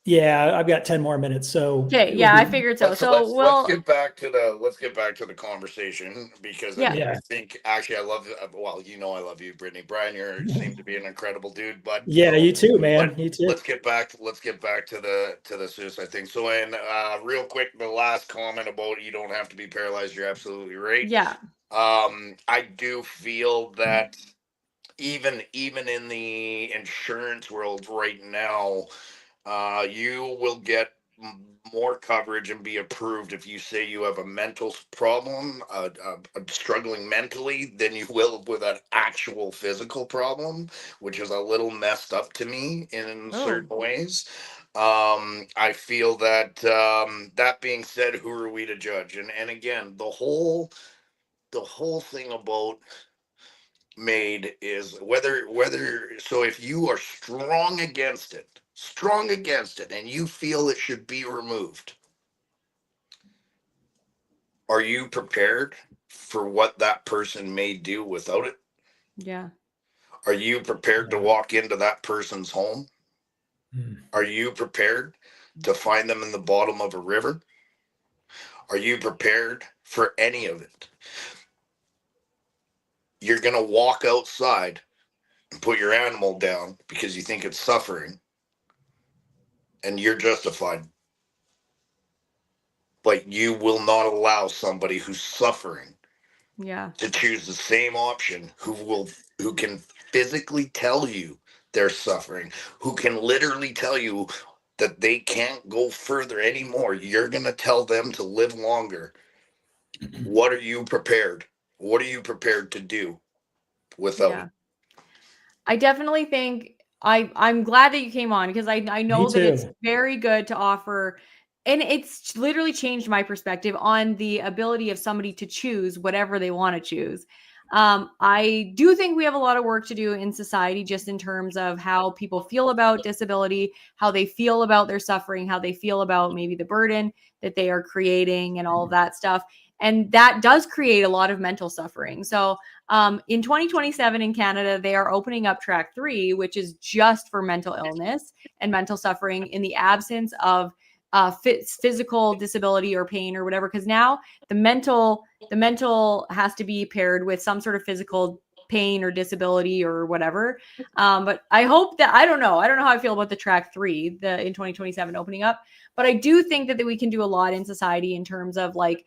Yeah, I've got 10 more minutes. So Okay, it would yeah, I be, figured so. Let's get back to the conversation, because Yeah. I think actually I love, well, I love you, Brittany. Brian, you seem to be an incredible dude, but yeah, you too, man. You too. let's get back to the suicide thing. So, and real quick, the last comment about you don't have to be paralyzed, you're absolutely right. Yeah. I do feel that even in the insurance world right now, you will get more coverage and be approved if you say you have a mental problem, struggling mentally, than you will with an actual physical problem, which is a little messed up to me in certain ways. I feel that, that being said, who are we to judge? And again, the whole thing about MAiD is whether so if you are strong against it, and you feel it should be removed, are you prepared for what that person may do without it? Yeah. Are you prepared to walk into that person's home? Mm. Are you prepared to find them in the bottom of a river? Are you prepared for any of it? You're going to walk outside and put your animal down because you think it's suffering, and you're justified. But you will not allow somebody who's suffering Yeah. to choose the same option, who can physically tell you they're suffering, who can literally tell you that they can't go further anymore. You're going to tell them to live longer. What are you prepared? What are you prepared to do without Yeah. it? I definitely think I'm glad that you came on, because I Me know that it's too. very good to offer, and it's literally changed my perspective on the ability of somebody to choose whatever they want to choose. I do think we have a lot of work to do in society, just in terms of how people feel about disability, how they feel about their suffering, how they feel about maybe the burden that they are creating, and all of that stuff. And that does create a lot of mental suffering. So in 2027 in Canada, they are opening up track 3, which is just for mental illness and mental suffering in the absence of physical disability or pain or whatever. Because now the mental has to be paired with some sort of physical pain or disability or whatever. But I hope that, I don't know how I feel about the track 3, the in 2027 opening up. But I do think that we can do a lot in society in terms of like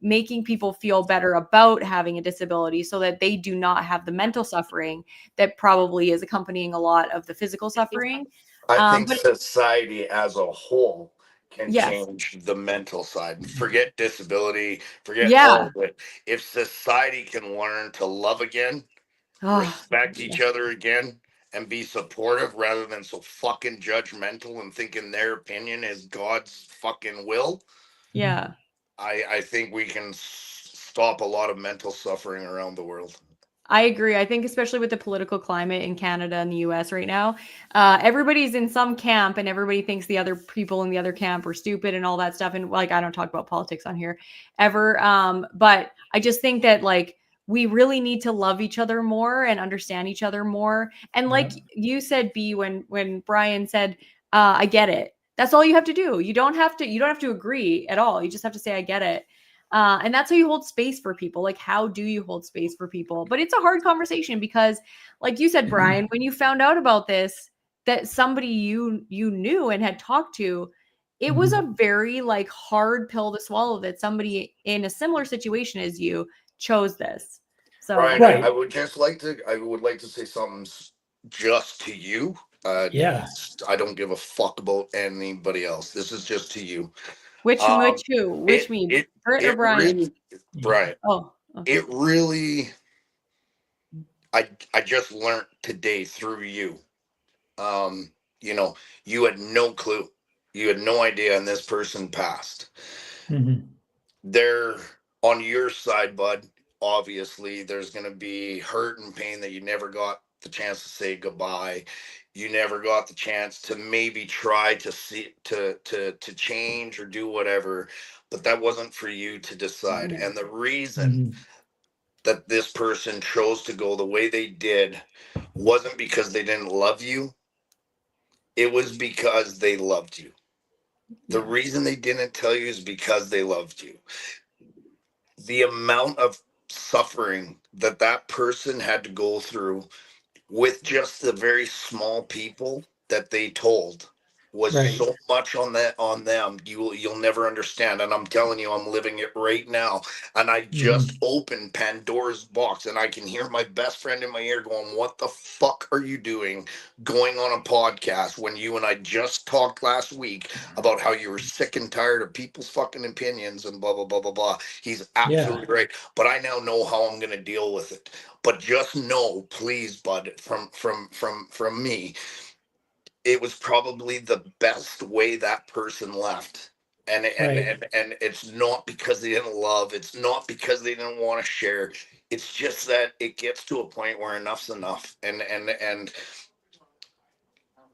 making people feel better about having a disability, so that they do not have the mental suffering that probably is accompanying a lot of the physical suffering. I think But society as a whole can yes, change the mental side. Forget disability, forget all yeah, of it. If society can learn to love again, oh, respect yeah, each other again, and be supportive rather than so fucking judgmental and thinking their opinion is God's fucking will, yeah. I think we can stop a lot of mental suffering around the world. I agree. I think especially with the political climate in Canada and the US right now, everybody's in some camp, and everybody thinks the other people in the other camp are stupid and all that stuff. And like, I don't talk about politics on here ever. But I just think that like we really need to love each other more and understand each other more. And like you said, B, when Brian said, I get it. That's all you have to do. You don't have to agree at all. You just have to say, I get it. And that's how you hold space for people. Like, how do you hold space for people? But it's a hard conversation because, like you said, Brian, when you found out about this, that somebody you knew and had talked to, it was a very like hard pill to swallow that somebody in a similar situation as you chose this. So Brian, Right. I would like to say something just to you. Yeah. I don't give a fuck about anybody else. This is just to you. which Um, which who? Which it me? it Britt or it Brian? really, Brian, Oh, okay. it really, I just learned today through you. Um, you know, you had no clue, you had no idea, and this person passed. Mhm. They're on your side, bud. Obviously, there's going to be hurt and pain that you never got the chance to say goodbye. You never got the chance to maybe try to see to change or do whatever, but that wasn't for you to decide. No. And the reason Mhm. that this person chose to go the way they did wasn't because they didn't love you. It was because they loved you. The Yeah. reason they didn't tell you is because they loved you. The amount of suffering that person had to go through with just the very small people that they told was Right. so much on them, you'll never understand. And I'm telling you, I'm living it right now. And I just opened Pandora's box, and I can hear my best friend in my ear going, what the fuck are you doing going on a podcast when you and I just talked last week about how you were sick and tired of people's fucking opinions and blah blah blah blah blah. He's absolutely right, but I now know how I'm going to deal with it. But just know, please, bud, from me, it was probably the best way that person left. And it's not because they didn't love, it's not because they didn't want to share. It's just that it gets to a point where enough's enough. And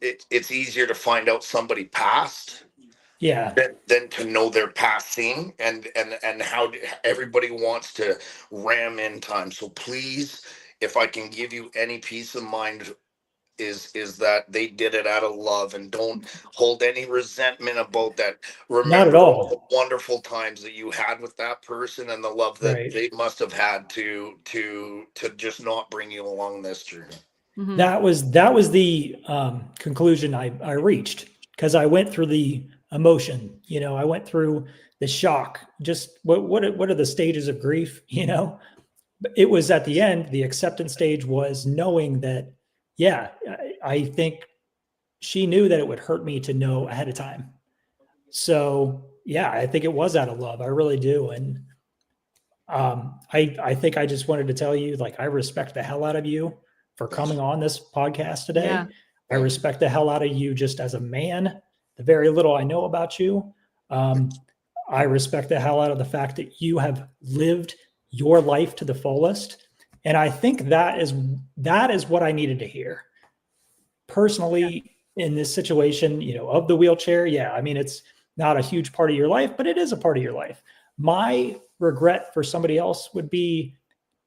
it's easier to find out somebody passed Yeah. than to know they're passing, and how everybody wants to ram in time. So please, if I can give you any peace of mind, is that they did it out of love, and don't hold any resentment about that. Not at Remember all the all. wonderful times that you had with that person and the love that Right. they must have had to just not bring you along this journey. Mhm. That was the conclusion I reached, because I went through the emotion. I went through the shock. Just what are the stages of grief? It was at the end. The acceptance stage was knowing that, yeah, I think she knew that it would hurt me to know ahead of time. So yeah, I think it was out of love. I really do. And I think I just wanted to tell you, like, I respect the hell out of you for Thanks. coming on this podcast today. Yeah. I respect the hell out of you just as a man, the very little I know about you. I respect the hell out of the fact that you have lived your life to the fullest. And I think that is what I needed to hear. Personally, in this situation, of the wheelchair, yeah, I mean, it's not a huge part of your life, but it is a part of your life. My regret for somebody else would be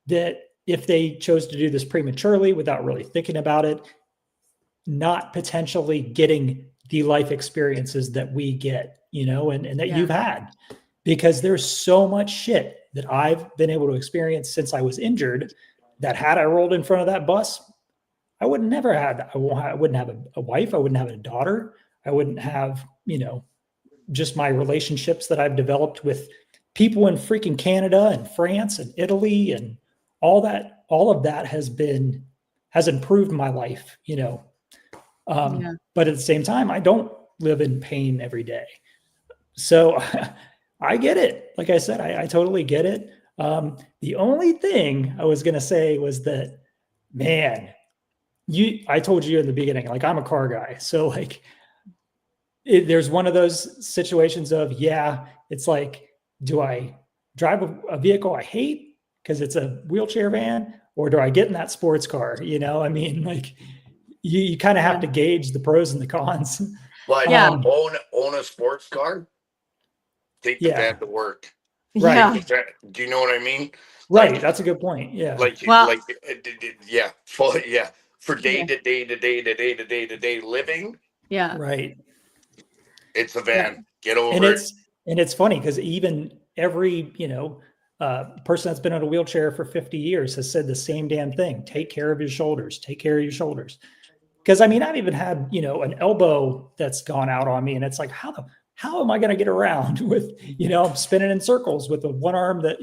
that if they chose to do this prematurely without really thinking about it, not potentially getting the life experiences that we get, and that you've had, because there's so much shit that I've been able to experience since I was injured, that had I rolled in front of that bus, I would never have, I wouldn't have a wife. I wouldn't have a daughter. I wouldn't have, just my relationships that I've developed with people in freaking Canada and France and Italy, and all of that has improved my life, but at the same time, I don't live in pain every day. So I get it. Like I said, I totally get it. The only thing I was going to say was that, man, I told you in the beginning, like, I'm a car guy. So like, there's one of those situations of, yeah, it's like, do I drive a vehicle I hate because it's a wheelchair van, or do I get in that sports car? I mean, like, you kind of have to gauge the pros and the cons. But Yeah. own a sports car, take the van to work. Right. Do you know what I mean? Right. Like, That's a good point. Yeah. Well, yeah, for day to day to day to day to day to day living. Yeah. Right. It's a van. Get And over it. it's funny because even every, person that's been in a wheelchair for 50 years has said the same damn thing. Take care of your shoulders. Take care of your shoulders. Because I mean, I've even had, an elbow that's gone out on me, and it's like, how am I going to get around with, I'm spinning in circles with the one arm that,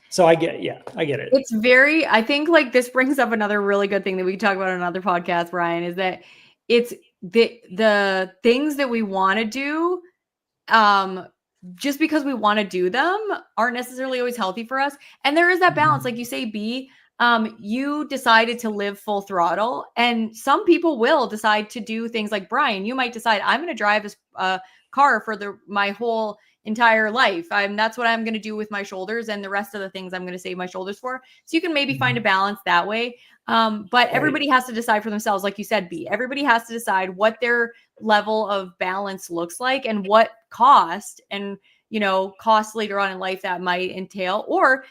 so I get it. It's I think, like, this brings up another really good thing that we can talk about on another podcast, Brian, is that it's the things that we want to do, just because we want to do them, aren't necessarily always healthy for us. And there is that balance. Like you say, B, you decided to live full throttle, and some people will decide to do things like Brian. You might decide, I'm going to drive a car for my whole entire life. That's what I'm going to do with my shoulders, and the rest of the things I'm going to save my shoulders for. So you can maybe find a balance that way. But everybody has to decide for themselves. Like you said, B, everybody has to decide what their level of balance looks like, and what cost later on in life that might entail, or,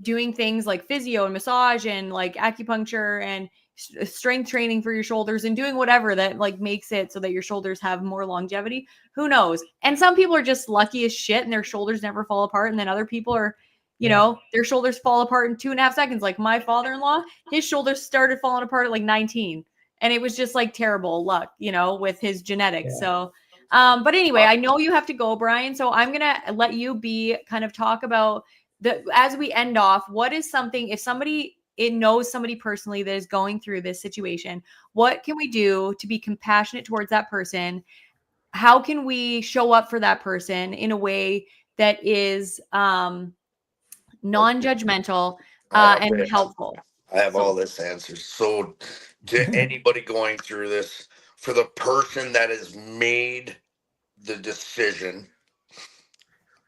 doing things like physio and massage and like acupuncture and, strength training for your shoulders and doing whatever that like makes it so that your shoulders have more longevity. Who knows? And some people are just lucky as shit and their shoulders never fall apart. And then other people are, you know, their shoulders fall apart in 2.5 seconds. Like my father-in-law, his shoulders started falling apart at like 19. And it was just like terrible luck, you know, with his genetics. So, but anyway, I know you have to go, Brian. So I'm going to let you kind of talk about as we end off, what is something, if somebody knows somebody personally that is going through this situation, what can we do to be compassionate towards that person? How can we show up for that person in a way that is non-judgmental and helpful? I have all this answers. So to anybody going through this, for the person that has made the decision,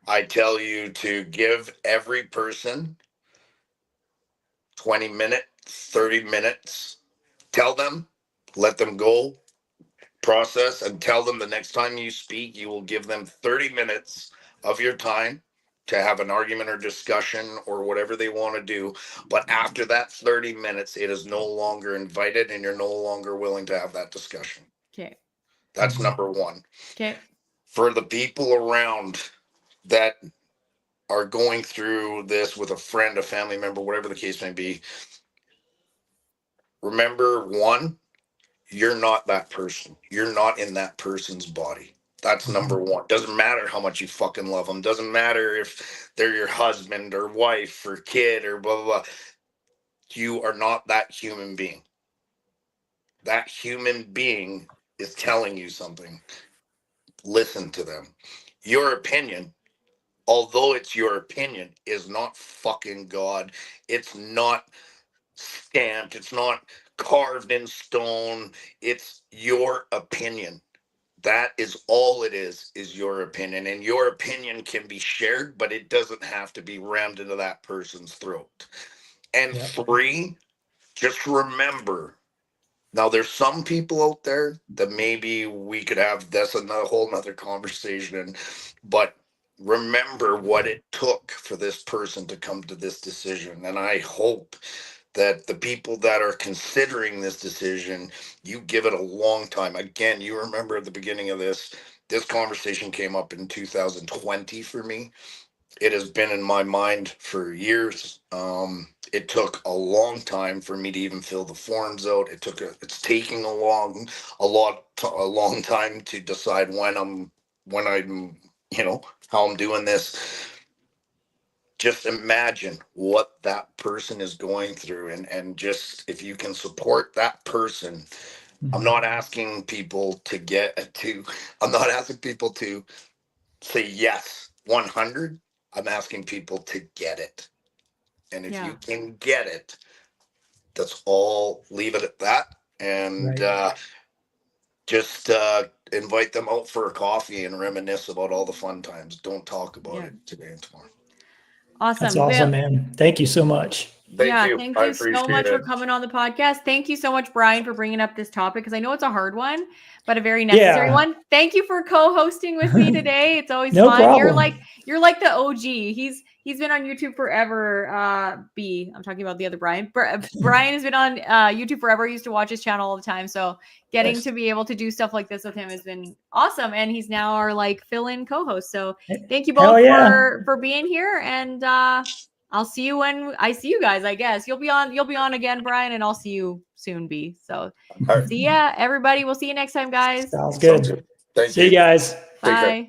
I tell you to give every person 20 minutes, 30 minutes. Tell them, let them go, process, and tell them the next time you speak, you will give them 30 minutes of your time to have an argument or discussion or whatever they want to do. But after that 30 minutes, it is no longer invited and you're no longer willing to have that discussion. Okay. That's number one. Okay. For the people around that are going through this with a friend, a family member, whatever the case may be, remember, one, you're not that person. You're not in that person's body. That's number one. Doesn't matter how much you fucking love them. Doesn't matter if they're your husband or wife or kid or blah, blah, blah. You are not that human being. That human being is telling you something. Listen to them. Your opinion, although it's your opinion, is not fucking God. It's not stamped. It's not carved in stone. It's your opinion. That is all it is your opinion. And your opinion can be shared, but it doesn't have to be rammed into that person's throat. And three, just remember, now there's some people out there that maybe we could have this and a whole nother conversation, but remember what it took for this person to come to this decision. And I hope that the people that are considering this decision, you give it a long time. Again, you remember at the beginning of this conversation came up in 2020 for me. It has been in my mind for years. It took a long time for me to even fill the forms out. It's taking a long time to decide when I'm, how I'm doing this. Just imagine what that person is going through, and just if you can support that person. I'm not asking people I'm not asking people to say yes 100. I'm asking people to get it. And if you can get it, that's all. Leave it at that. And just invite them out for a coffee and reminisce about all the fun times. Don't talk about it today and tomorrow. Awesome. That's awesome, man. Thank you so much. Thank you. Thank you so much for coming on the podcast. Thank you so much, Brian, for bringing up this topic, because I know it's a hard one, but a very necessary one. Thank you for co-hosting with me today. It's always fun. Problem. You're like the OG. He's been on YouTube forever. I'm talking about the other Brian. Brian has been on YouTube forever. I used to watch his channel all the time. So getting to be able to do stuff like this with him has been awesome. And he's now our fill-in co-host. So thank you both for being here. And I'll see you when I see you guys, I guess. You'll be on again, Brian, and I'll see you soon, B. So see ya, everybody. We'll see you next time, guys. Sounds good. Thank you. See you guys. Bye.